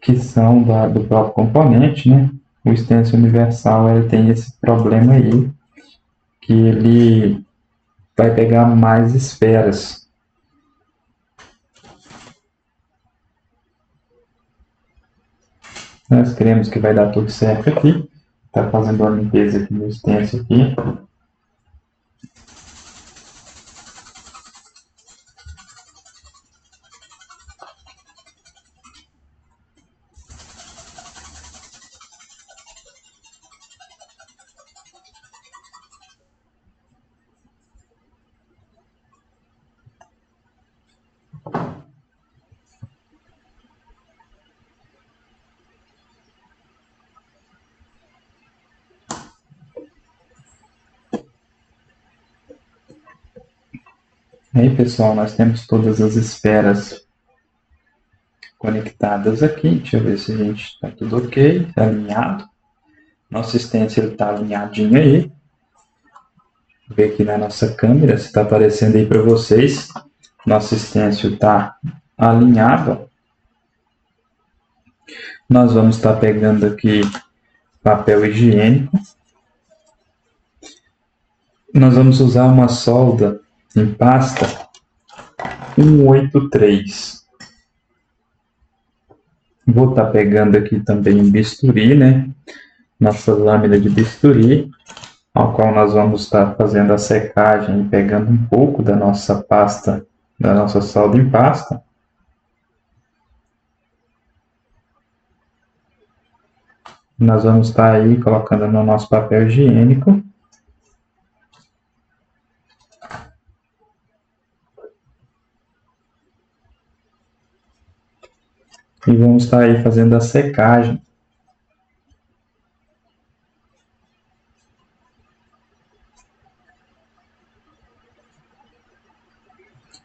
que são do próprio componente, né? O stencil universal ele tem esse problema aí, que ele vai pegar mais esferas. Nós queremos que vai dar tudo certo aqui. Está fazendo uma limpeza aqui no stencil aqui. Aí, pessoal, nós temos todas as esferas conectadas aqui. Deixa eu ver se a gente está tudo ok, está alinhado. Nosso stencil está alinhadinho aí. Vou ver aqui na nossa câmera se está aparecendo aí para vocês. Nosso stencil está alinhado. Nós vamos estar pegando aqui papel higiênico. Nós vamos usar uma solda em pasta 183. Vou estar pegando aqui também um bisturi, né? Nossa lâmina de bisturi, ao qual nós vamos estar fazendo a secagem e pegando um pouco da nossa pasta, da nossa solda em pasta. Nós vamos estar aí colocando no nosso papel higiênico. E vamos estar aí fazendo a secagem.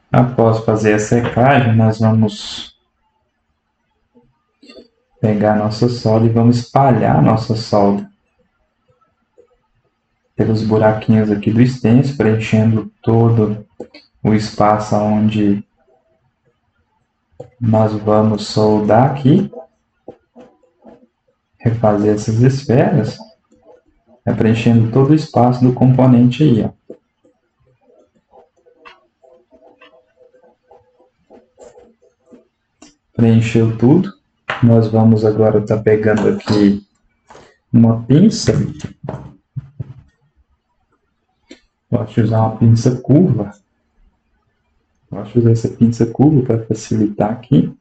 Após fazer a secagem, nós vamos pegar a nossa solda e vamos espalhar a nossa solda pelos buraquinhos aqui do stencil, preenchendo todo o espaço onde nós vamos soldar aqui, refazer essas esferas, preenchendo todo o espaço do componente aí, ó. Preencheu tudo. Nós vamos agora estar pegando aqui uma pinça. Gosto de usar uma pinça curva. Gosto de usar essa pinça curva para facilitar aqui.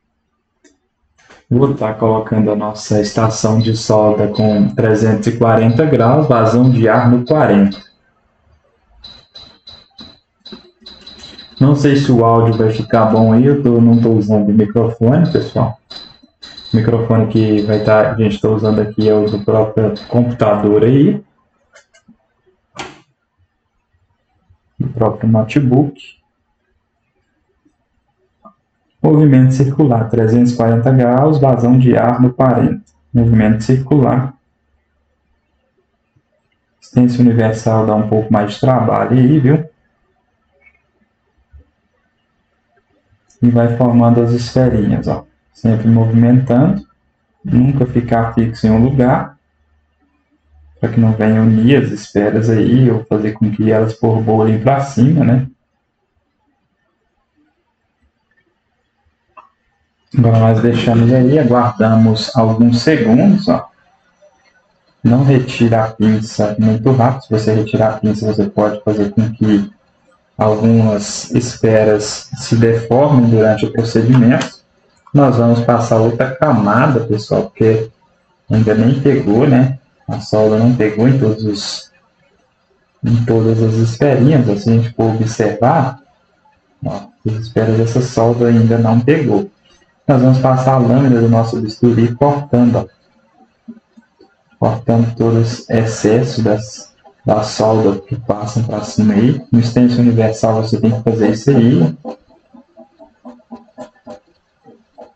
Vou estar colocando a nossa estação de solda com 340 graus, vazão de ar no 40. Não sei se o áudio vai ficar bom aí, não estou usando o microfone, pessoal. O microfone que a gente está usando aqui é o do próprio computador aí. Do próprio notebook. Movimento circular, 340 graus, vazão de ar no 40. Movimento circular. Stencil universal dá um pouco mais de trabalho aí, viu? E vai formando as esferinhas, ó. Sempre movimentando. Nunca ficar fixo em um lugar. Para que não venha unir as esferas aí, ou fazer com que elas borbolem para cima, né? Agora nós deixamos aí, aguardamos alguns segundos, ó. Não retira a pinça muito rápido. Se você retirar a pinça, você pode fazer com que algumas esferas se deformem durante o procedimento. Nós vamos passar outra camada, pessoal, porque ainda nem pegou, né? A solda não pegou em todas as esferinhas. Se a gente for observar, ó, as esferas dessa solda ainda não pegou. Nós vamos passar a lâmina do nosso bisturi cortando, ó. Cortando todos os excessos da solda que passam para cima aí. No stencil universal você tem que fazer isso aí.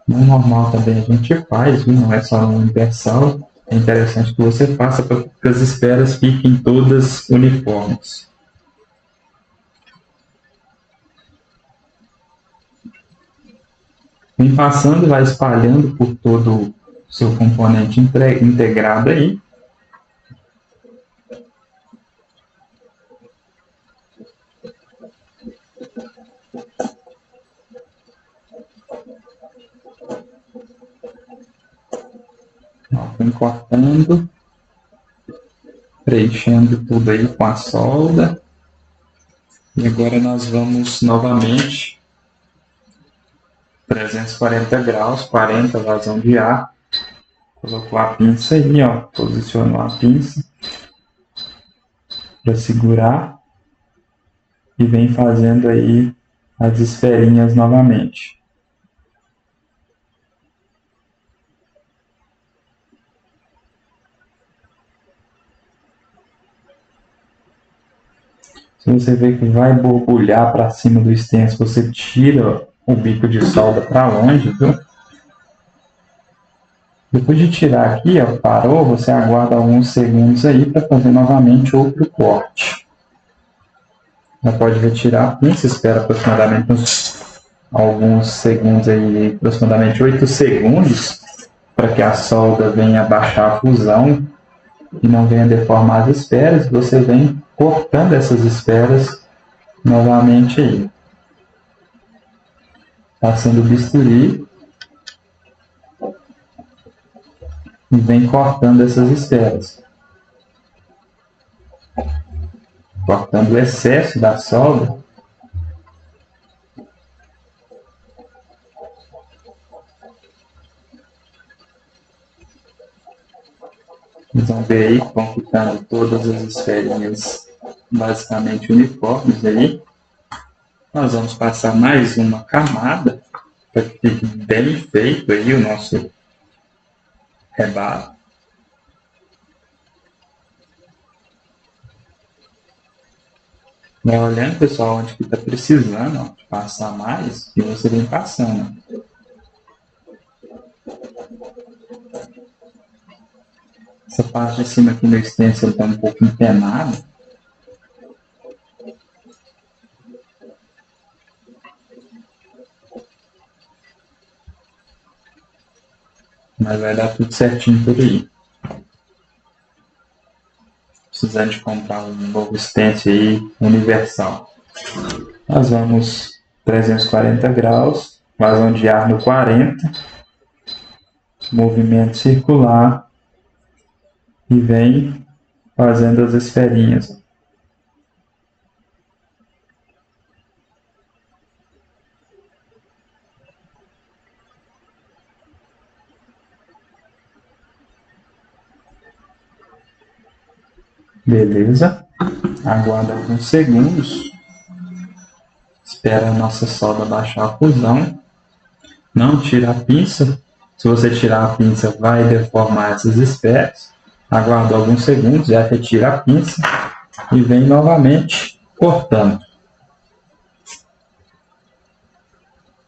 No normal também a gente faz, viu? Não é só no universal. É interessante que você faça para que as esferas fiquem todas uniformes. Vem passando, vai espalhando por todo seu componente integrado aí. Vem cortando, preenchendo tudo aí com a solda. E agora nós vamos novamente 340 graus, 40 vazão de ar. Colocou a pinça aí, ó, posicionou a pinça para segurar e vem fazendo aí as esferinhas novamente. Se você vê que vai borbulhar para cima do stencil, você tira o bico de solda para longe, viu? Depois de tirar aqui, ó, parou, você aguarda alguns segundos aí para fazer novamente outro corte. Já pode retirar a pinça, espera aproximadamente alguns segundos aí, aproximadamente 8 segundos, para que a solda venha baixar a fusão e não venha deformar as esferas. Você vem cortando essas esferas novamente aí. Passando o bisturi e vem cortando essas esferas. Cortando o excesso da solda. Vocês vão ver aí que vão ficando todas as esferinhas basicamente uniformes aí. Nós vamos passar mais uma camada para que fique bem feito aí o nosso rebalo. Vai olhando, pessoal, onde que está precisando, ó, de passar mais, e você vem passando. Essa parte de cima aqui no stencil está um pouco empenada. Mas vai dar tudo certinho por aí. Precisando de comprar um novo stencil aí, universal. Nós vamos 340 graus, vazão de ar no 40, movimento circular e vem fazendo as esferinhas. Beleza, aguarda alguns segundos, espera a nossa solda baixar a fusão, não tira a pinça, se você tirar a pinça vai deformar essas esferas, aguarda alguns segundos, já retira a pinça e vem novamente cortando.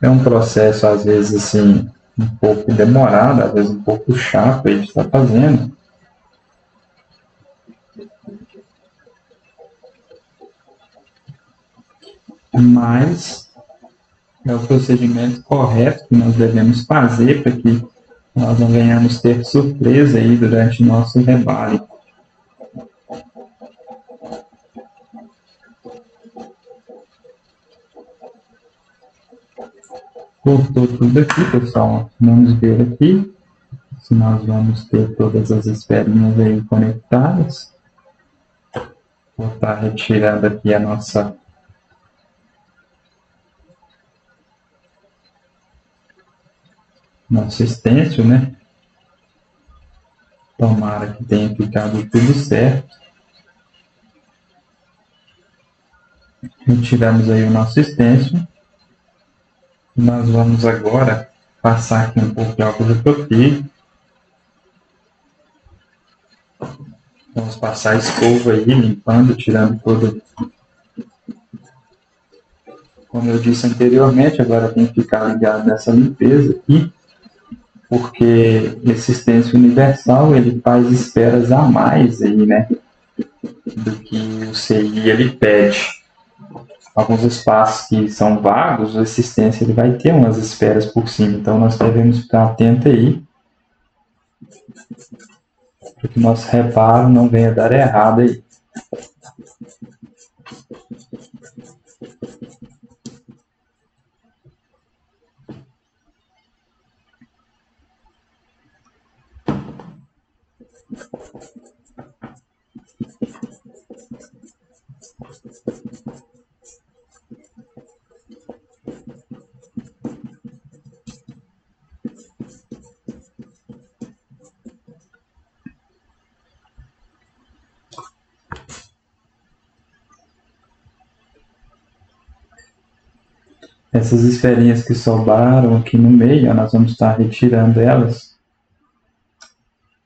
É um processo às vezes assim, um pouco demorado, às vezes um pouco chato aí de estar fazendo. Mas é o procedimento correto que nós devemos fazer para que nós não venhamos ter surpresa aí durante o nosso rebale. Cortou tudo aqui, pessoal. Vamos ver aqui se nós vamos ter todas as esferinhas aí conectadas. Vou estar retirando aqui a nosso stencil, né? Tomara que tenha ficado tudo certo. Retiramos aí o nosso stencil. Nós vamos agora passar aqui um pouco de álcool de propíleo. Vamos passar a escova aí, limpando, tirando todo. Como eu disse anteriormente, agora tem que ficar ligado nessa limpeza aqui, porque esse stencil universal ele faz esferas a mais aí, né, do que o CI ele pede. Alguns espaços que são vagos, o stencil ele vai ter umas esferas por cima, então nós devemos ficar atento aí para que nosso reparo não venha dar errado aí. Essas esferinhas que sobraram aqui no meio, nós vamos estar retirando elas.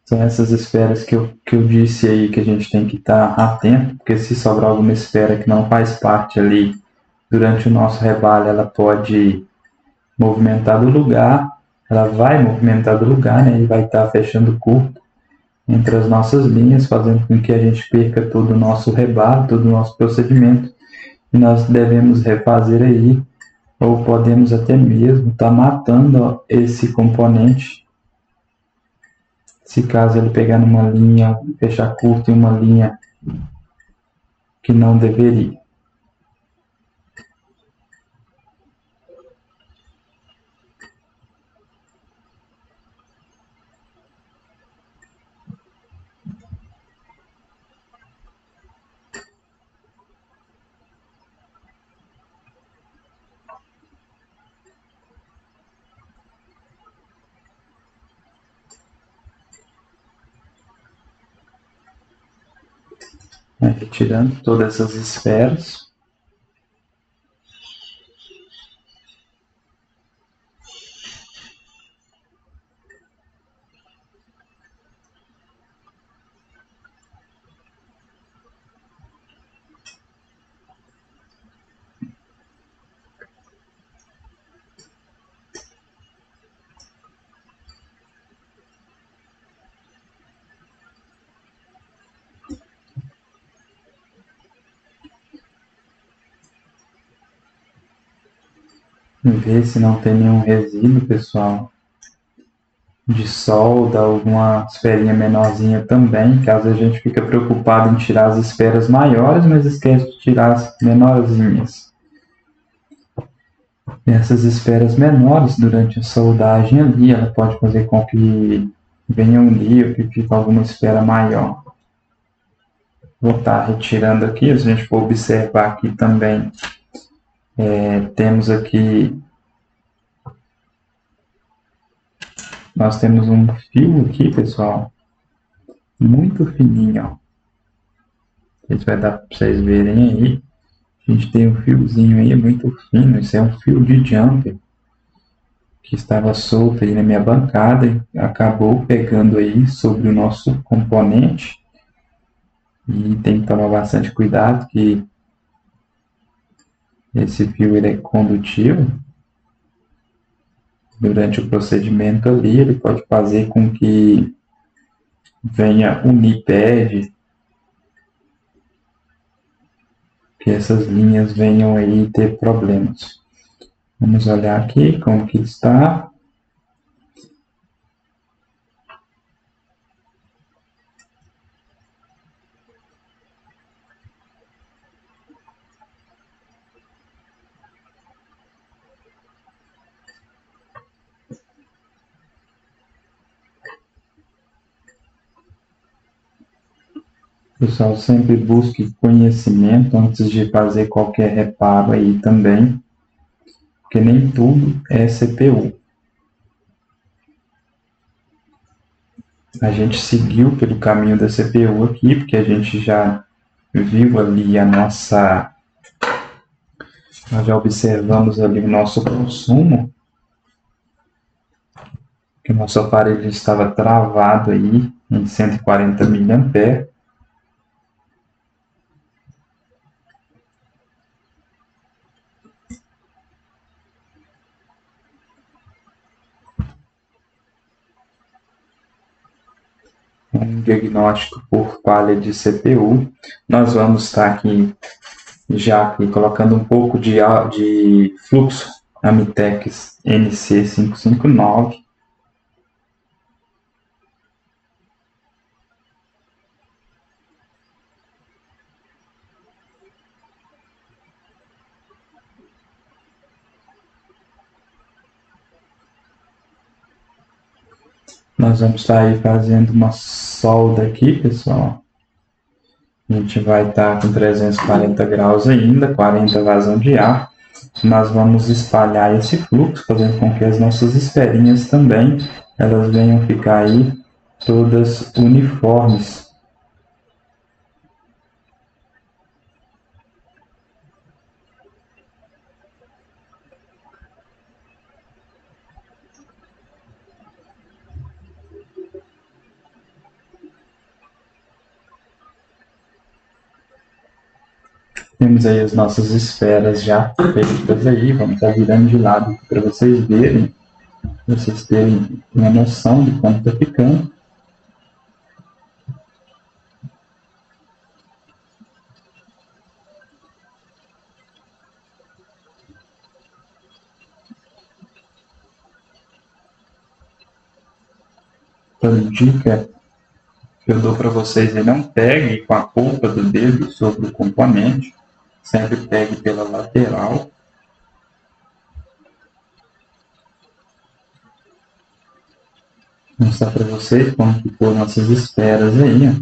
São essas esferas que eu disse aí que a gente tem que estar atento, porque se sobrar alguma esfera que não faz parte ali durante o nosso rebalho, ela pode movimentar do lugar, ela vai movimentar do lugar, né? E vai estar fechando o curto entre as nossas linhas, fazendo com que a gente perca todo o nosso rebalho, todo o nosso procedimento. E nós devemos refazer aí, ou podemos até mesmo estar matando esse componente, se caso ele pegar numa linha, fechar curto em uma linha que não deveria. Retirando todas essas esferas. Ver se não tem nenhum resíduo, pessoal, de solda, alguma esferinha menorzinha também, caso a gente fica preocupado em tirar as esferas maiores, mas esquece de tirar as menorzinhas. E essas esferas menores, durante a soldagem ali, ela pode fazer com que venha um líquido que fique alguma esfera maior. Vou estar retirando aqui, se a gente for observar aqui também, temos aqui, nós temos um fio aqui, pessoal, muito fininho, ó. Isso vai dar para vocês verem aí. A gente tem um fiozinho aí muito fino, isso é um fio de jumper que estava solto aí na minha bancada e acabou pegando aí sobre o nosso componente. E tem que tomar bastante cuidado que esse fio ele é condutivo. Durante o procedimento ali, ele pode fazer com que venha unir pad, que essas linhas venham aí ter problemas. Vamos olhar aqui como que está. Pessoal, sempre busque conhecimento antes de fazer qualquer reparo aí também, porque nem tudo é CPU. A gente seguiu pelo caminho da CPU aqui, porque a gente já viu ali nós já observamos ali o nosso consumo, que o nosso aparelho estava travado aí em 140 mA. Um diagnóstico por falha de CPU. Nós vamos estar aqui já colocando um pouco de fluxo Amitex NC559. Nós vamos estar aí fazendo uma solda aqui, pessoal. A gente vai estar com 340 graus ainda, 40 vazão de ar. Nós vamos espalhar esse fluxo, fazendo com que as nossas esferinhas também, elas venham ficar aí todas uniformes. Temos aí as nossas esferas já feitas aí, vamos estar virando de lado para vocês verem, para vocês terem uma noção de como está ficando. Então, dica que eu dou para vocês é não pegue com a polpa do dedo sobre o componente, sempre pegue pela lateral. Vou mostrar para vocês como ficou nossas esferas aí, ó.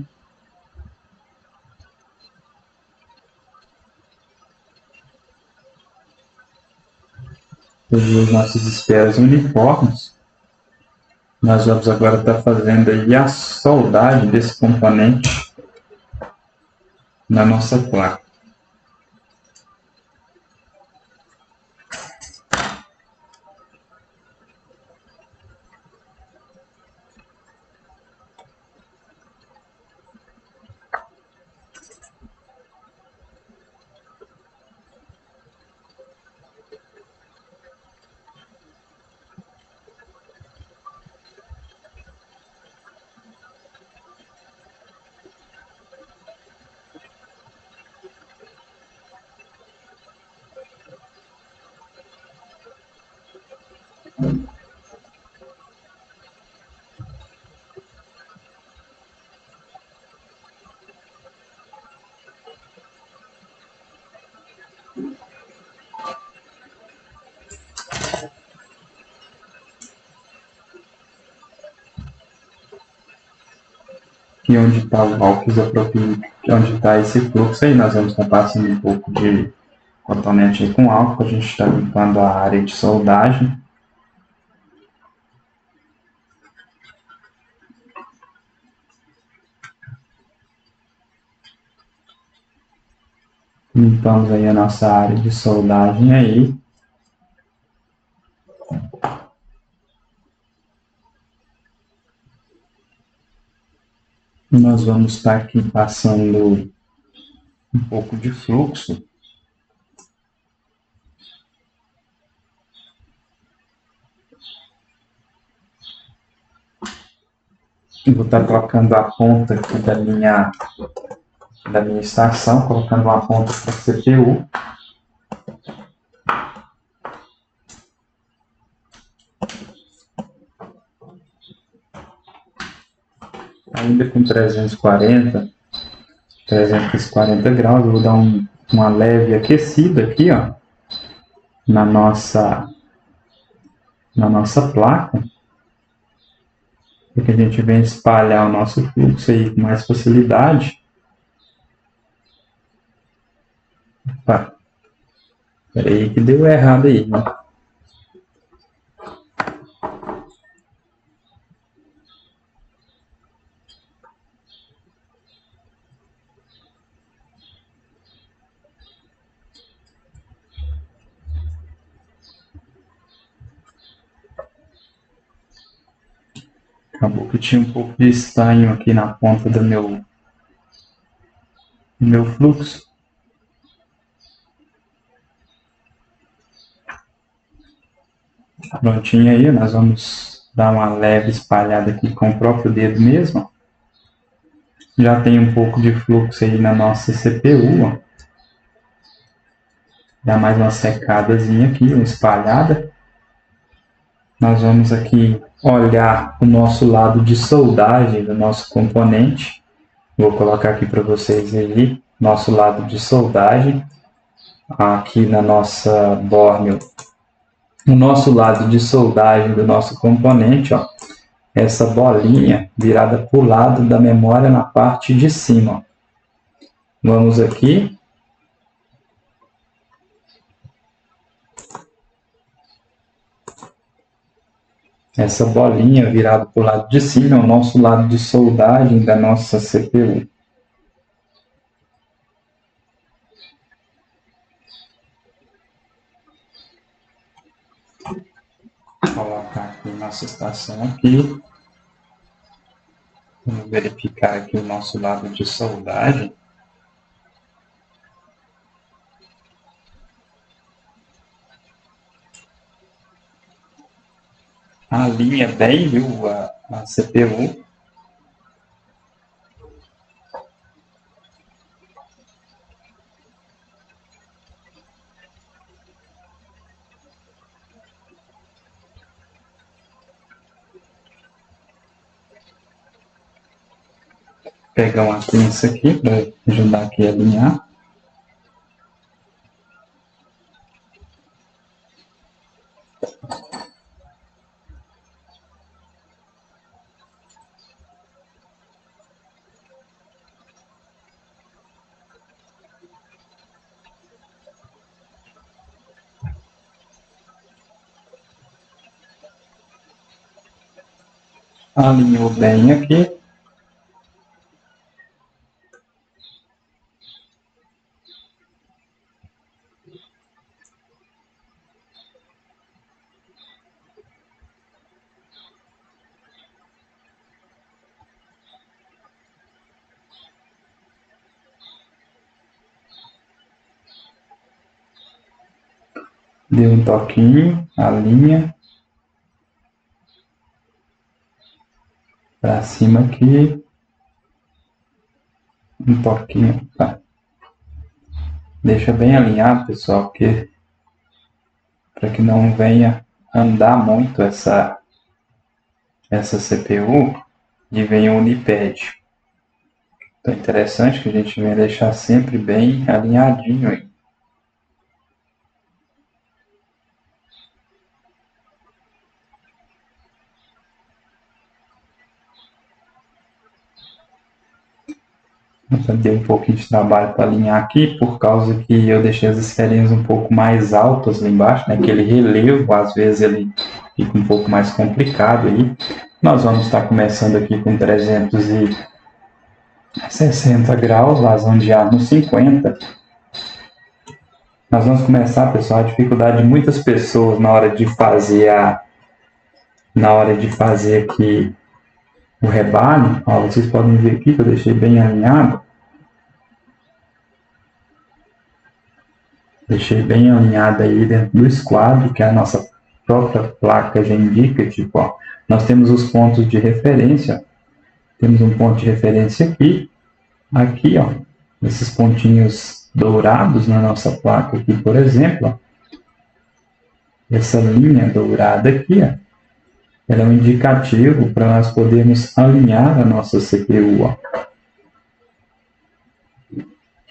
Todas as nossas esferas uniformes. Nós vamos agora estar fazendo aí a soldagem desse componente na nossa placa. E onde está o álcool isopropílico, onde está esse fluxo aí, nós vamos estar passando um pouco de cotonete aí com álcool, a gente está limpando a área de soldagem. Limpamos aí a nossa área de soldagem aí. Nós vamos estar aqui passando um pouco de fluxo. Eu vou estar colocando a ponta aqui da minha estação, colocando uma ponta para a CPU. Ainda com 340 graus, eu vou dar uma leve aquecida aqui, ó, na nossa placa, para que a gente venha espalhar o nosso fluxo aí com mais facilidade. Opa, peraí que deu errado aí, né? Acabou que tinha um pouco de estanho aqui na ponta do meu fluxo. Prontinho aí, nós vamos dar uma leve espalhada aqui com o próprio dedo mesmo. Já tem um pouco de fluxo aí na nossa CPU, ó. Dá mais uma secadazinha aqui, uma espalhada. Nós vamos aqui olhar o nosso lado de soldagem do nosso componente. Vou colocar aqui para vocês aí, nosso lado de soldagem. Aqui na nossa Borneo, o nosso lado de soldagem do nosso componente, ó. essa bolinha virada para o lado da memória na parte de cima. Vamos aqui. Essa bolinha virada para o lado de cima é o nosso lado de soldagem da nossa CPU. Vou colocar aqui nossa estação aqui. Vamos verificar aqui o nosso lado de soldagem. Alinha bem, viu, a CPU. Pegar uma pinça aqui para ajudar aqui a alinhar. Alinhou bem aqui. Deu um toquinho, alinha. Para cima aqui. Um toquinho, tá? Deixa bem alinhado, pessoal, porque para que não venha andar muito essa CPU e venha o Unipad. Então é interessante que a gente venha deixar sempre bem alinhadinho aí. Deu um pouquinho de trabalho para alinhar aqui, por causa que eu deixei as esferinhas um pouco mais altas lá embaixo, né? Aquele relevo, às vezes ele fica um pouco mais complicado aí. Nós vamos estar começando aqui com 360 graus, vazão de ar no 50. Nós vamos começar, pessoal, a dificuldade de muitas pessoas na hora de fazer aqui o rebalho. Ó, vocês podem ver aqui que eu deixei bem alinhado. Deixei bem alinhado aí dentro do esquadro, que a nossa própria placa já indica, tipo, ó, nós temos os pontos de referência. Temos um ponto de referência aqui, ó, esses pontinhos dourados na nossa placa aqui, por exemplo, ó. Essa linha dourada aqui, ó, ela é um indicativo para nós podermos alinhar a nossa CPU, ó.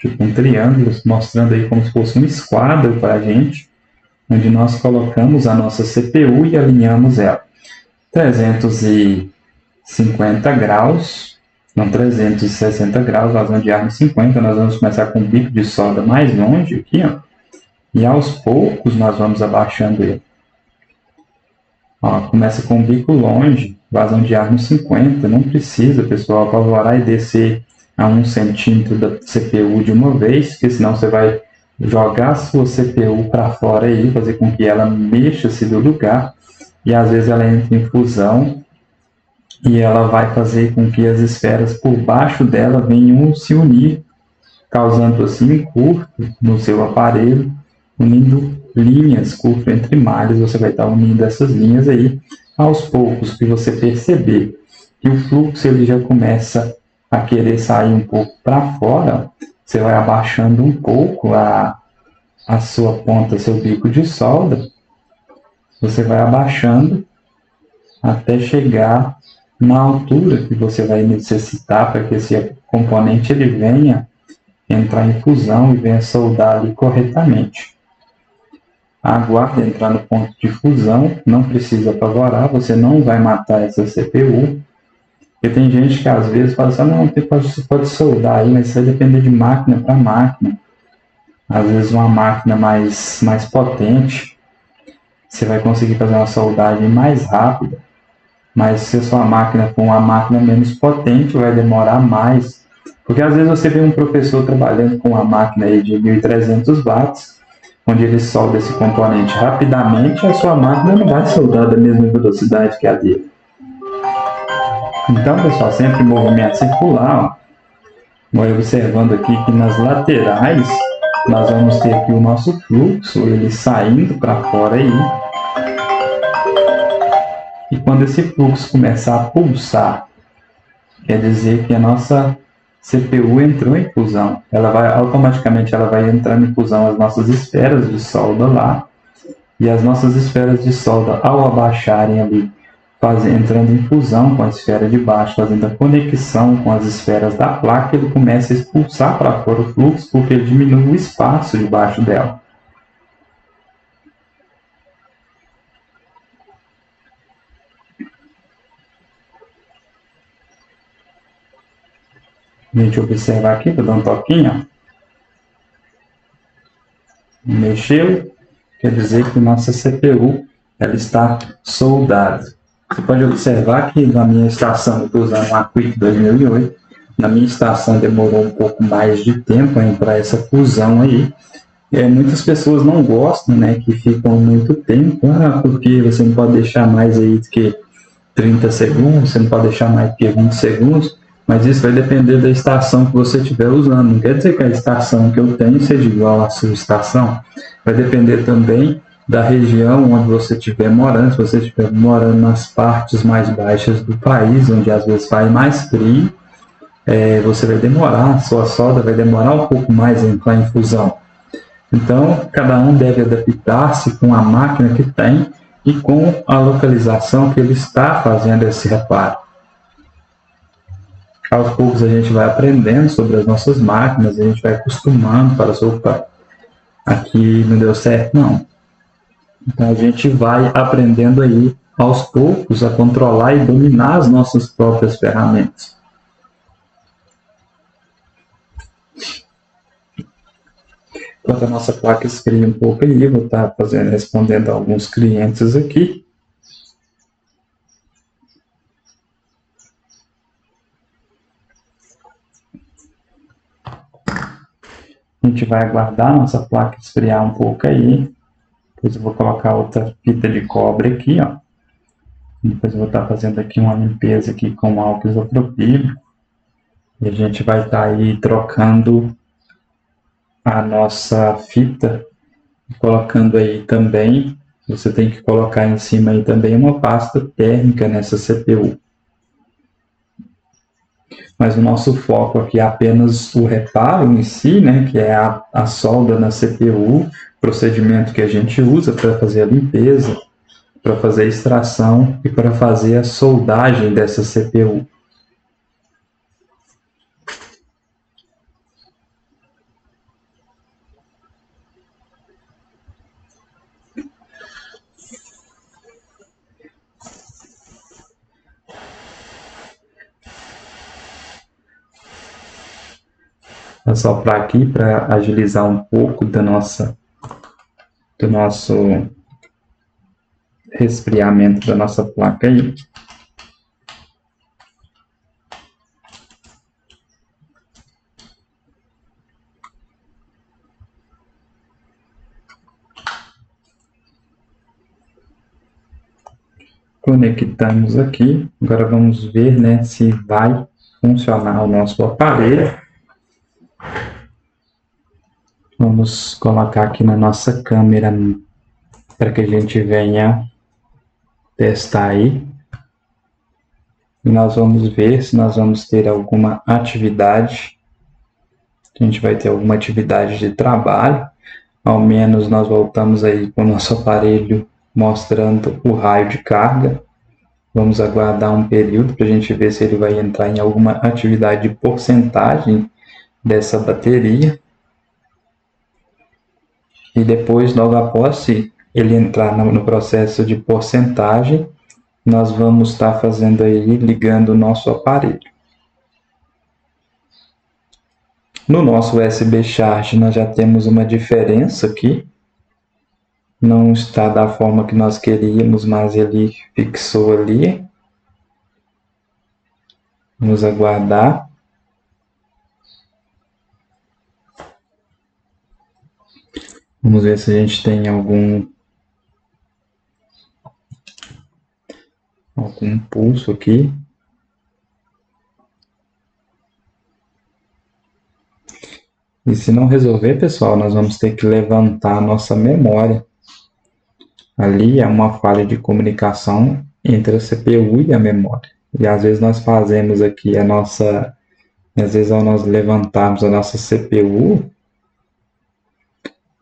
Tipo um triângulo, mostrando aí como se fosse um esquadro para a gente, onde nós colocamos a nossa CPU e alinhamos ela. 350 graus, não, 360 graus, vazão de ar no 50, nós vamos começar com o bico de solda mais longe aqui, ó, e aos poucos nós vamos abaixando ele. Ó, começa com o bico longe, vazão de ar no 50, não precisa, pessoal, apavorar e descer a 1 centímetro da CPU de uma vez, porque senão você vai jogar a sua CPU para fora aí, fazer com que ela mexa-se do lugar, e às vezes ela entra em fusão, e ela vai fazer com que as esferas por baixo dela venham se unir, causando assim um curto no seu aparelho, unindo linhas, curto entre malhas. Você vai estar unindo essas linhas aí aos poucos, que você perceber que o fluxo ele já começa a querer sair um pouco para fora, você vai abaixando um pouco a sua ponta, seu bico de solda, você vai abaixando até chegar na altura que você vai necessitar para que esse componente ele venha entrar em fusão e venha soldar ali corretamente. aguarda entrar no ponto de fusão, não precisa apavorar, você não vai matar essa CPU. Porque tem gente que às vezes fala assim, não, você pode soldar aí, mas isso vai depender de máquina para máquina. Às vezes uma máquina mais potente, você vai conseguir fazer uma soldagem mais rápida, mas se a sua máquina for uma máquina menos potente, vai demorar mais. Porque às vezes você vê um professor trabalhando com uma máquina aí de 1.300 watts, onde ele solda esse componente rapidamente, a sua máquina não vai soldar da mesma velocidade que a dele. Então, pessoal, sempre movimento circular. Vai observando aqui que nas laterais nós vamos ter aqui o nosso fluxo, ele saindo para fora aí. E quando esse fluxo começar a pulsar, quer dizer que a nossa CPU entrou em fusão. Automaticamente ela vai entrar em fusão as nossas esferas de solda lá. E as nossas esferas de solda, ao abaixarem ali, entrando em fusão com a esfera de baixo, fazendo a conexão com as esferas da placa, ele começa a expulsar para fora o fluxo, porque ele diminui o espaço debaixo dela. A gente observar aqui, vou dar um toquinho. Mexeu, quer dizer que nossa CPU ela está soldada. Você pode observar que na minha estação, eu estou usando uma Quick 2008, na minha estação demorou um pouco mais de tempo para entrar essa fusão aí. Muitas pessoas não gostam, né, que ficam muito tempo, porque você não pode deixar mais aí do que 30 segundos, você não pode deixar mais do que 20 segundos, mas isso vai depender da estação que você estiver usando. Não quer dizer que a estação que eu tenho seja igual à sua estação. Vai depender também da região onde você estiver morando. Se você estiver morando nas partes mais baixas do país, onde às vezes faz mais frio, você vai demorar, a sua solda vai demorar um pouco mais a entrar em fusão. Então, cada um deve adaptar-se com a máquina que tem e com a localização que ele está fazendo esse reparo. Aos poucos a gente vai aprendendo sobre as nossas máquinas, a gente vai acostumando para opa, aqui não deu certo, não. Então a gente vai aprendendo aí aos poucos a controlar e dominar as nossas próprias ferramentas. Enquanto a nossa placa esfria um pouco aí, vou estar respondendo a alguns clientes aqui. A gente vai aguardar a nossa placa esfriar um pouco aí. Depois eu vou colocar outra fita de cobre aqui, ó. Depois eu vou estar fazendo aqui uma limpeza aqui com álcool isopropílico. E a gente vai estar aí trocando a nossa fita, colocando aí também, você tem que colocar em cima aí também uma pasta térmica nessa CPU. Mas o nosso foco aqui é apenas o reparo em si, né, que é a solda na CPU, procedimento que a gente usa para fazer a limpeza, para fazer a extração e para fazer a soldagem dessa CPU. Vou soprar aqui para agilizar um pouco do nosso resfriamento da nossa placa aí. Conectamos aqui. Agora vamos ver, né, se vai funcionar o nosso aparelho. Vamos colocar aqui na nossa câmera para que a gente venha testar aí. E nós vamos ver se nós vamos ter alguma atividade. A gente vai ter alguma atividade de trabalho. Ao menos nós voltamos aí com o nosso aparelho mostrando o raio de carga. Vamos aguardar um período para a gente ver se ele vai entrar em alguma atividade de porcentagem dessa bateria. E depois, logo após, se ele entrar no processo de porcentagem, nós vamos estar fazendo aí, ligando o nosso aparelho. No nosso USB Charge, nós já temos uma diferença aqui. Não está da forma que nós queríamos, mas ele fixou ali. Vamos aguardar. Vamos ver se a gente tem algum pulso aqui. E se não resolver, pessoal, nós vamos ter que levantar a nossa memória. Ali é uma falha de comunicação entre a CPU e a memória. E às vezes nós fazemos aqui a nossa... Às vezes ao nós levantarmos a nossa CPU,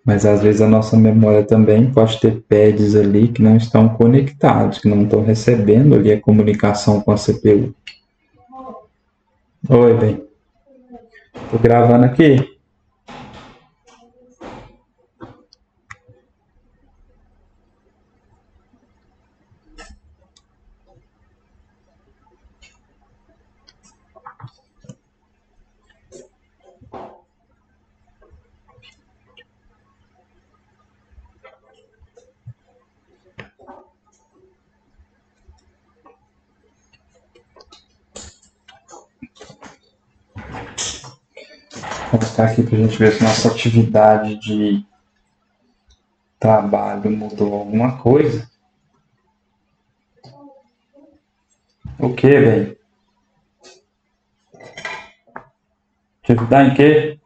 mas às vezes a nossa memória também pode ter pads ali que não estão conectados, que não estão recebendo ali a comunicação com a CPU. Oi, bem. Tô gravando aqui. Vou colocar aqui para a gente ver se nossa atividade de trabalho mudou alguma coisa. O que, velho? Te ajudar em quê?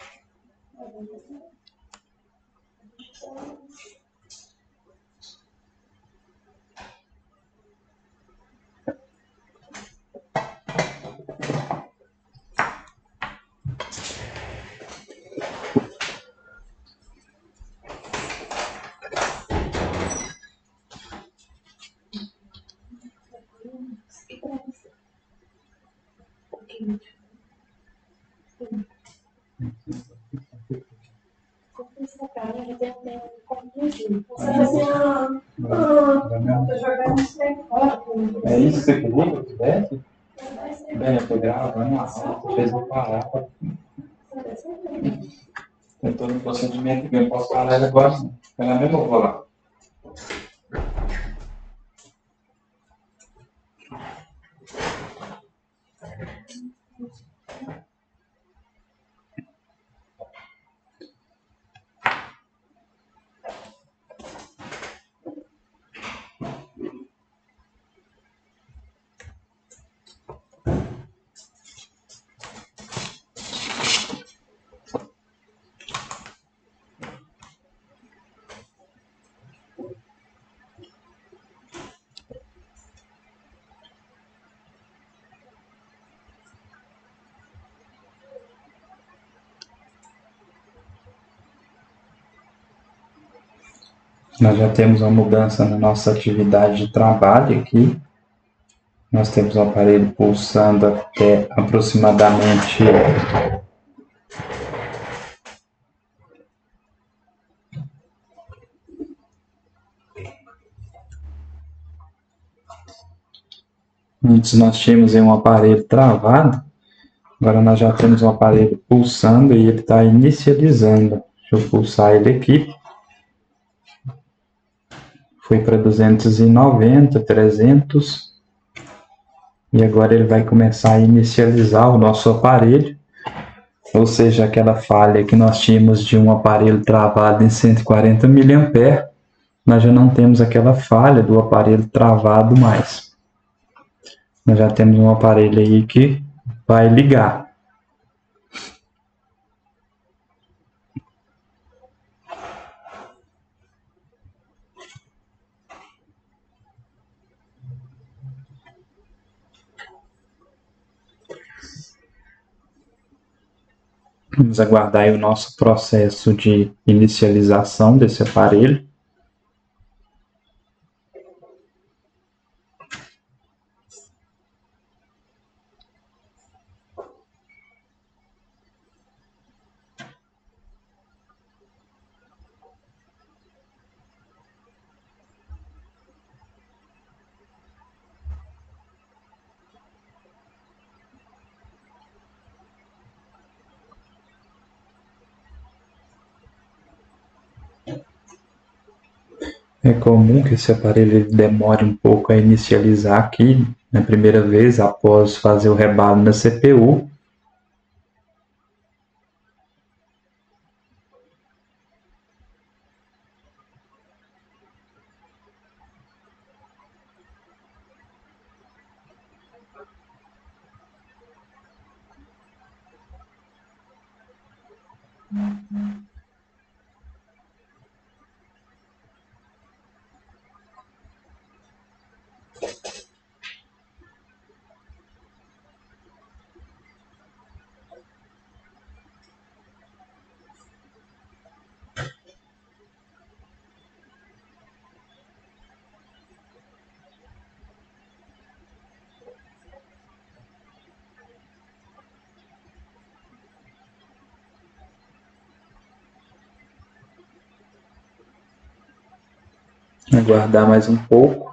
É isso que você queria que eu fizesse? Bem, eu tô gravando a aula, fez eu parar. Tem todo um procedimento que eu posso parar ele agora. Pela mesma eu vou lá. Nós já temos uma mudança na nossa atividade de trabalho aqui. Nós temos o aparelho pulsando até aproximadamente antes nós tínhamos um aparelho travado, agora nós já temos um aparelho pulsando e ele está inicializando. Deixa eu pulsar ele aqui. Foi para 290, 300. E agora ele vai começar a inicializar o nosso aparelho. Ou seja, aquela falha que nós tínhamos de um aparelho travado em 140 mA, nós já não temos aquela falha do aparelho travado mais. Nós já temos um aparelho aí que vai ligar. Vamos aguardar aí o nosso processo de inicialização desse aparelho. É comum que esse aparelho ele demore um pouco a inicializar aqui na primeira vez após fazer o rebalo na CPU. Aguardar mais um pouco.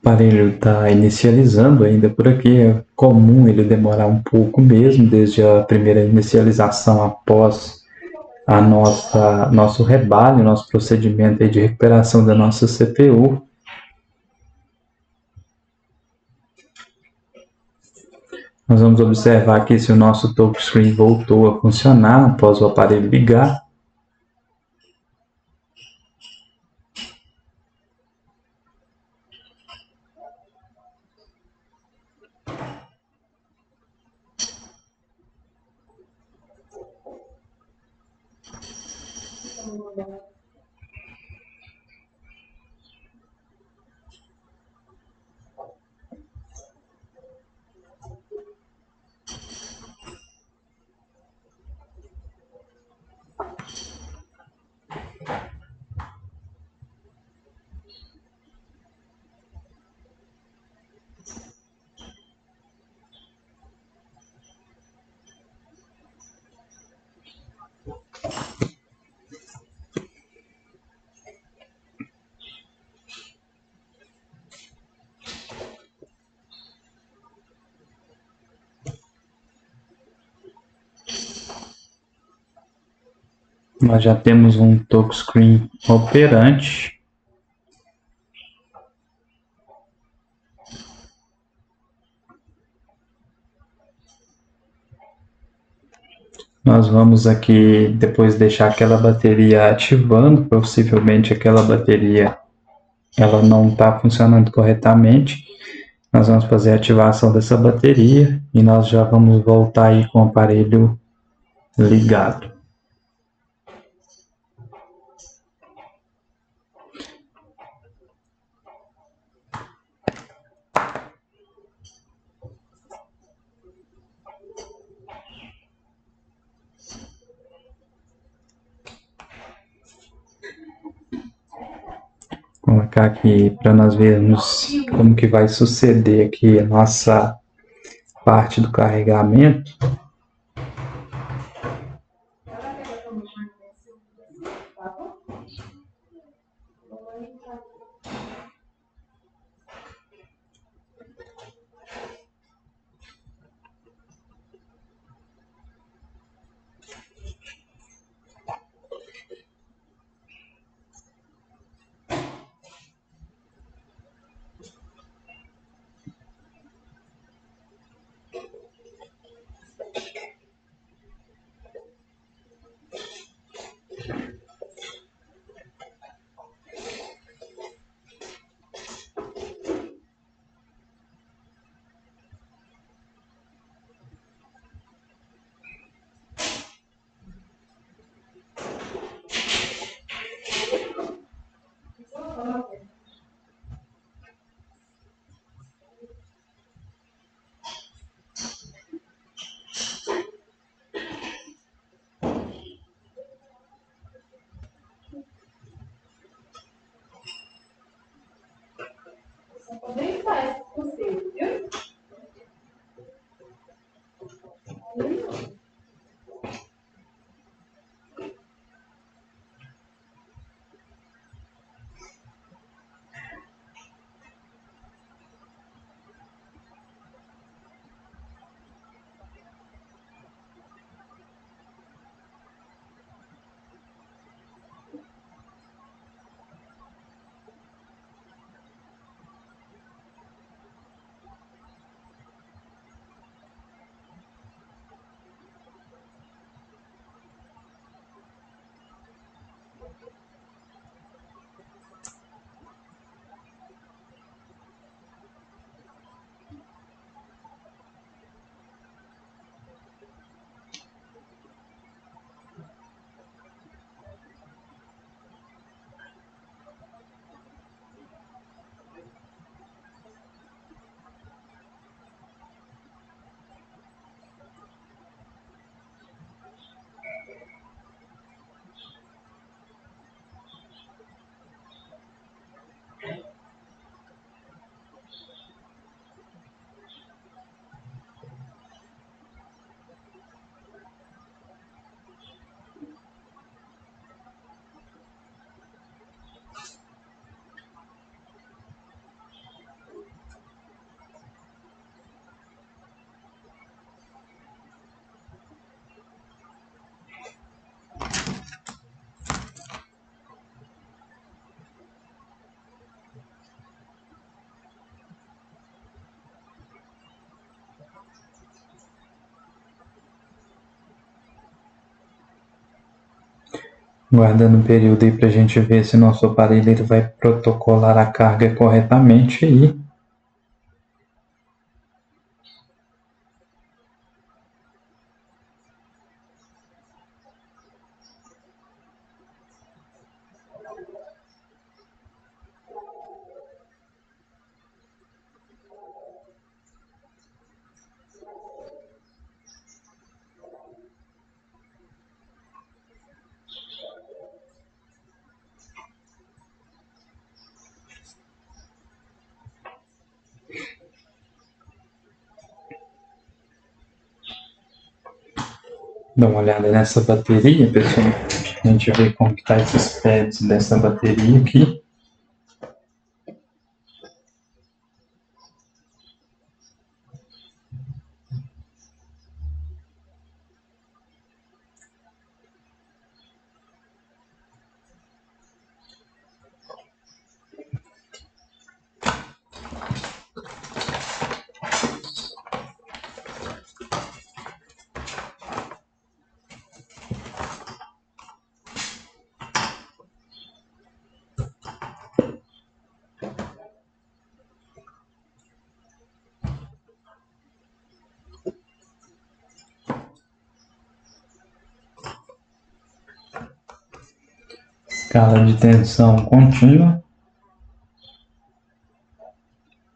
aparelho está inicializando ainda por aqui, é comum ele demorar um pouco mesmo, desde a primeira inicialização após a nosso rebalho, nosso procedimento aí de recuperação da nossa CPU. Nós vamos observar aqui se o nosso touchscreen voltou a funcionar após o aparelho ligar. Nós já temos um touchscreen operante. Nós vamos aqui depois deixar aquela bateria ativando, possivelmente aquela bateria ela não está funcionando corretamente. Nós vamos fazer a ativação dessa bateria e nós já vamos voltar aí com o aparelho ligado. Vou colocar aqui para nós vermos como que vai suceder aqui a nossa parte do carregamento. Guardando um período aí para a gente ver se nosso aparelho ele vai protocolar a carga corretamente aí. Dá uma olhada nessa bateria, pessoal. A gente vê como que tá esses pads dessa bateria aqui. Escala de tensão contínua.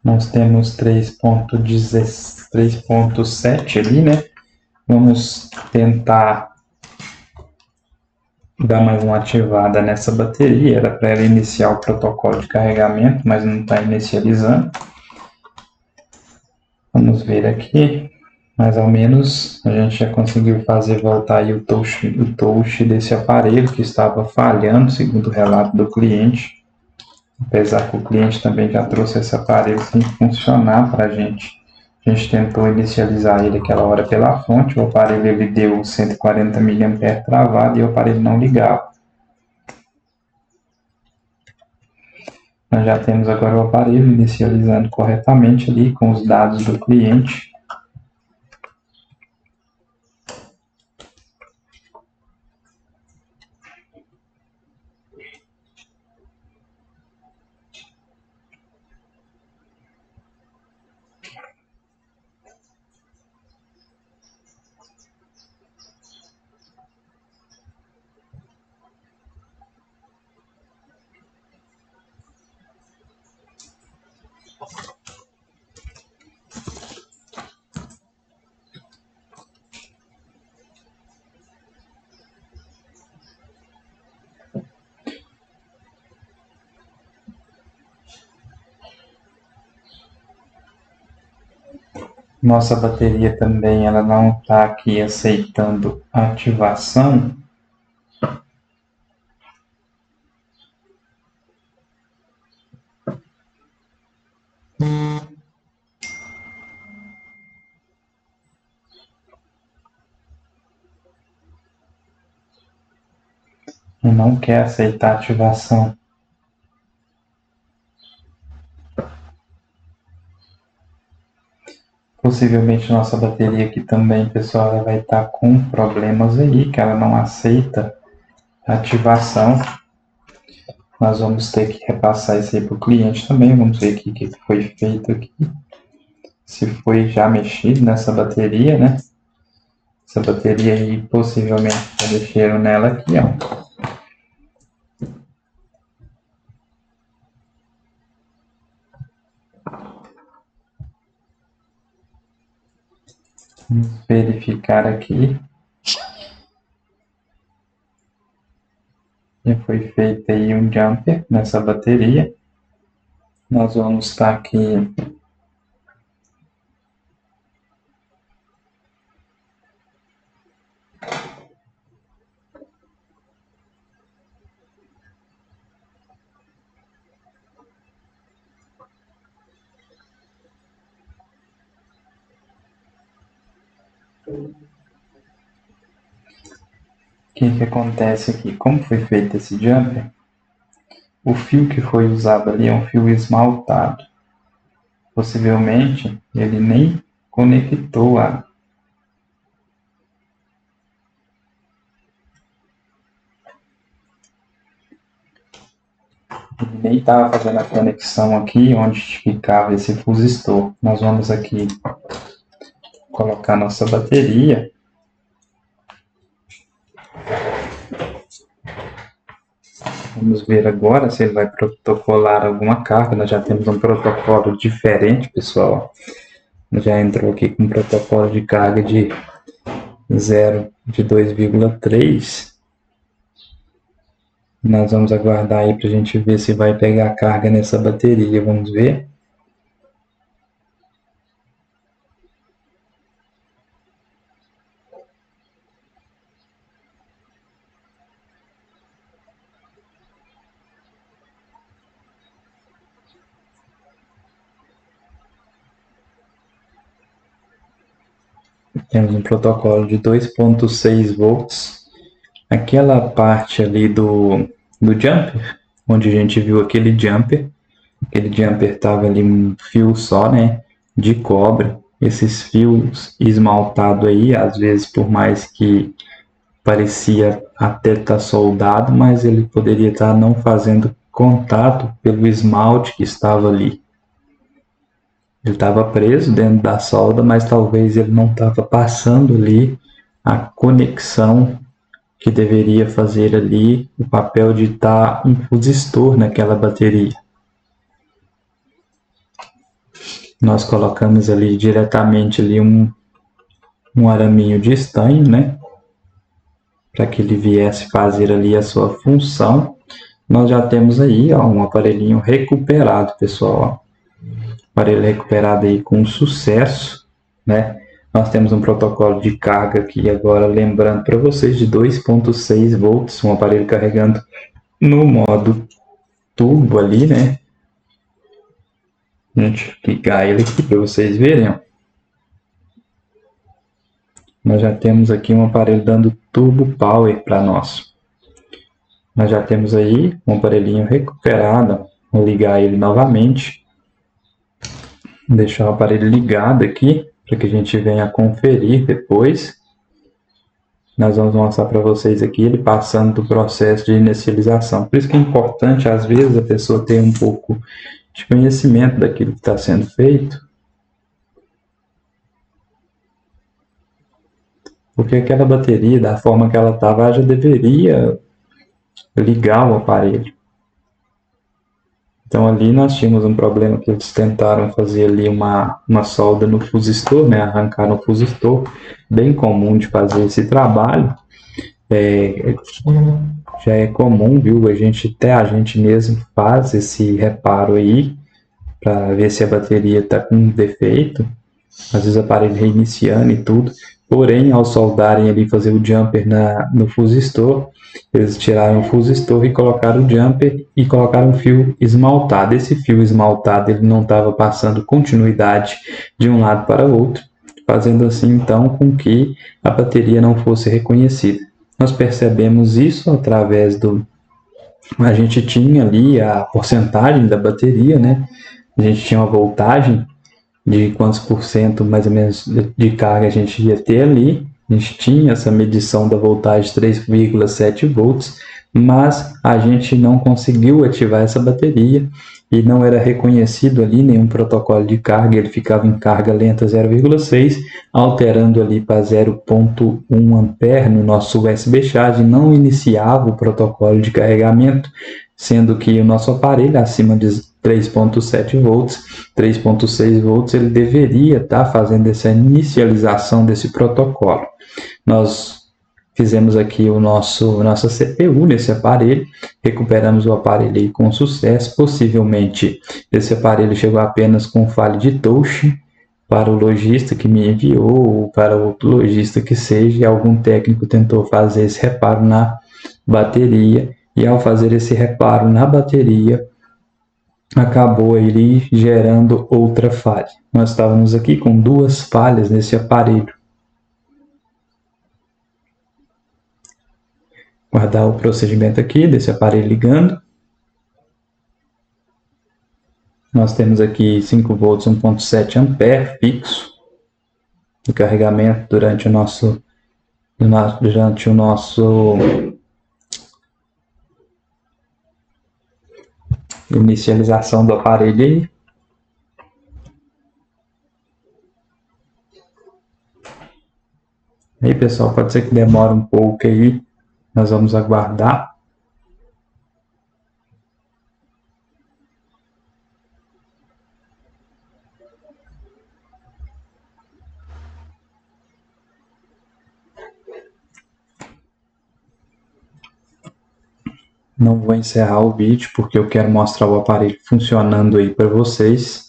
Nós temos 3.7 ali, né? Vamos tentar dar mais uma ativada nessa bateria. Era para ela iniciar o protocolo de carregamento, mas não está inicializando. Vamos ver aqui. Mais ou menos a gente já conseguiu fazer voltar aí o touch desse aparelho que estava falhando, segundo o relato do cliente. Apesar que o cliente também já trouxe esse aparelho sem funcionar para a gente. A gente tentou inicializar ele aquela hora pela fonte, o aparelho ele deu 140 mA travado e o aparelho não ligava. Nós já temos agora o aparelho inicializando corretamente ali com os dados do cliente. Nossa bateria também ela não está aqui aceitando ativação. E não quer aceitar ativação. Possivelmente nossa bateria aqui também, pessoal, ela vai estar com problemas aí, que ela não aceita ativação. Nós vamos ter que repassar isso aí para o cliente também. Vamos ver aqui o que foi feito aqui. Se foi já mexido nessa bateria, né? Essa bateria aí possivelmente já mexeram nela aqui, ó. Vamos verificar aqui. Já foi feito aí um jumper nessa bateria. Nós vamos estar aqui o que acontece aqui? Como foi feito esse jumper? O fio que foi usado ali é um fio esmaltado. Possivelmente ele nem conectou a nem estava fazendo a conexão aqui onde ficava esse fusistor. Nós vamos aqui colocar nossa bateria. Vamos ver agora se ele vai protocolar alguma carga. Nós já temos um protocolo diferente, pessoal. Já entrou aqui com um protocolo de carga de 2,3. Nós vamos aguardar aí para a gente ver se vai pegar carga nessa bateria. Vamos ver. Temos um protocolo de 2,6 volts. Aquela parte ali do jumper, onde a gente viu aquele jumper estava ali um fio só, né, de cobre. Esses fios esmaltados aí, às vezes por mais que parecia até estar soldado, mas ele poderia estar não fazendo contato pelo esmalte que estava ali. Ele estava preso dentro da solda, mas talvez ele não estava passando ali a conexão que deveria fazer ali o papel de estar um fusistor naquela bateria. Nós colocamos ali diretamente ali um araminho de estanho, né? Para que ele viesse fazer ali a sua função. Nós já temos aí, ó, um aparelhinho recuperado, pessoal. Ó. Aparelho recuperado aí com sucesso, né? Nós temos um protocolo de carga aqui agora, lembrando para vocês, de 2,6 volts, um aparelho carregando no modo turbo ali, né? A gente ligar ele aqui para vocês verem, ó. Nós já temos aqui um aparelho dando turbo power para nós. Nós já temos aí um aparelhinho recuperado, vou ligar ele novamente. Vou deixar o aparelho ligado aqui, para que a gente venha conferir depois. Nós vamos mostrar para vocês aqui ele passando do processo de inicialização. Por isso que é importante, às vezes, a pessoa ter um pouco de conhecimento daquilo que está sendo feito. Porque aquela bateria, da forma que ela estava, já deveria ligar o aparelho. Então ali nós tínhamos um problema que eles tentaram fazer ali uma solda no fusistor, né? Arrancar no fusistor, bem comum de fazer esse trabalho. Já é comum, viu? A gente mesmo faz esse reparo aí, para ver se a bateria está com defeito. Às vezes o aparelho reiniciando e tudo. Porém, ao soldarem ali, fazer o jumper no fusistor, eles tiraram o fusistor e colocaram o jumper e colocaram um fio esmaltado. Esse fio esmaltado ele não estava passando continuidade de um lado para o outro, fazendo assim então com que a bateria não fosse reconhecida. Nós percebemos isso através a gente tinha ali a porcentagem da bateria, né? A gente tinha uma voltagem de quantos por cento mais ou menos de carga a gente ia ter ali. A gente tinha essa medição da voltagem 3,7 volts, mas a gente não conseguiu ativar essa bateria e não era reconhecido ali nenhum protocolo de carga, ele ficava em carga lenta 0,6, alterando ali para 0,1 ampere no nosso USB charge, não iniciava o protocolo de carregamento, sendo que o nosso aparelho acima de 3,7 volts, 3,6 volts, ele deveria estar fazendo essa inicialização desse protocolo. Nós fizemos aqui nossa CPU nesse aparelho, recuperamos o aparelho aí com sucesso. Possivelmente esse aparelho chegou apenas com falha de touch para o lojista que me enviou, ou para outro lojista que seja, e algum técnico tentou fazer esse reparo na bateria, e ao fazer esse reparo na bateria, acabou ele gerando outra falha. Nós estávamos aqui com duas falhas nesse aparelho. Guardar o procedimento aqui desse aparelho ligando. Nós temos aqui 5 volts, 1,7 ampere fixo de carregamento durante o nosso inicialização do aparelho aí. Aí, pessoal, pode ser que demore um pouco aí. Nós vamos aguardar. Não vou encerrar o vídeo porque eu quero mostrar o aparelho funcionando aí para vocês.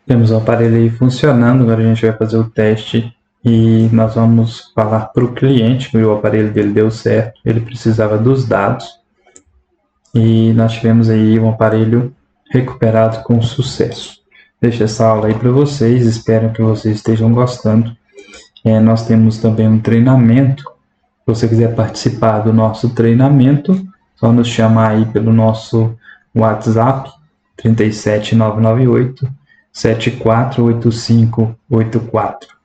Temos o aparelho aí funcionando, agora a gente vai fazer o teste e nós vamos falar para o cliente que o aparelho dele deu certo, ele precisava dos dados e nós tivemos aí um aparelho recuperado com sucesso. Deixo essa aula aí para vocês, espero que vocês estejam gostando. Nós temos também um treinamento. Se você quiser participar do nosso treinamento, só nos chamar aí pelo nosso WhatsApp 37998 748584.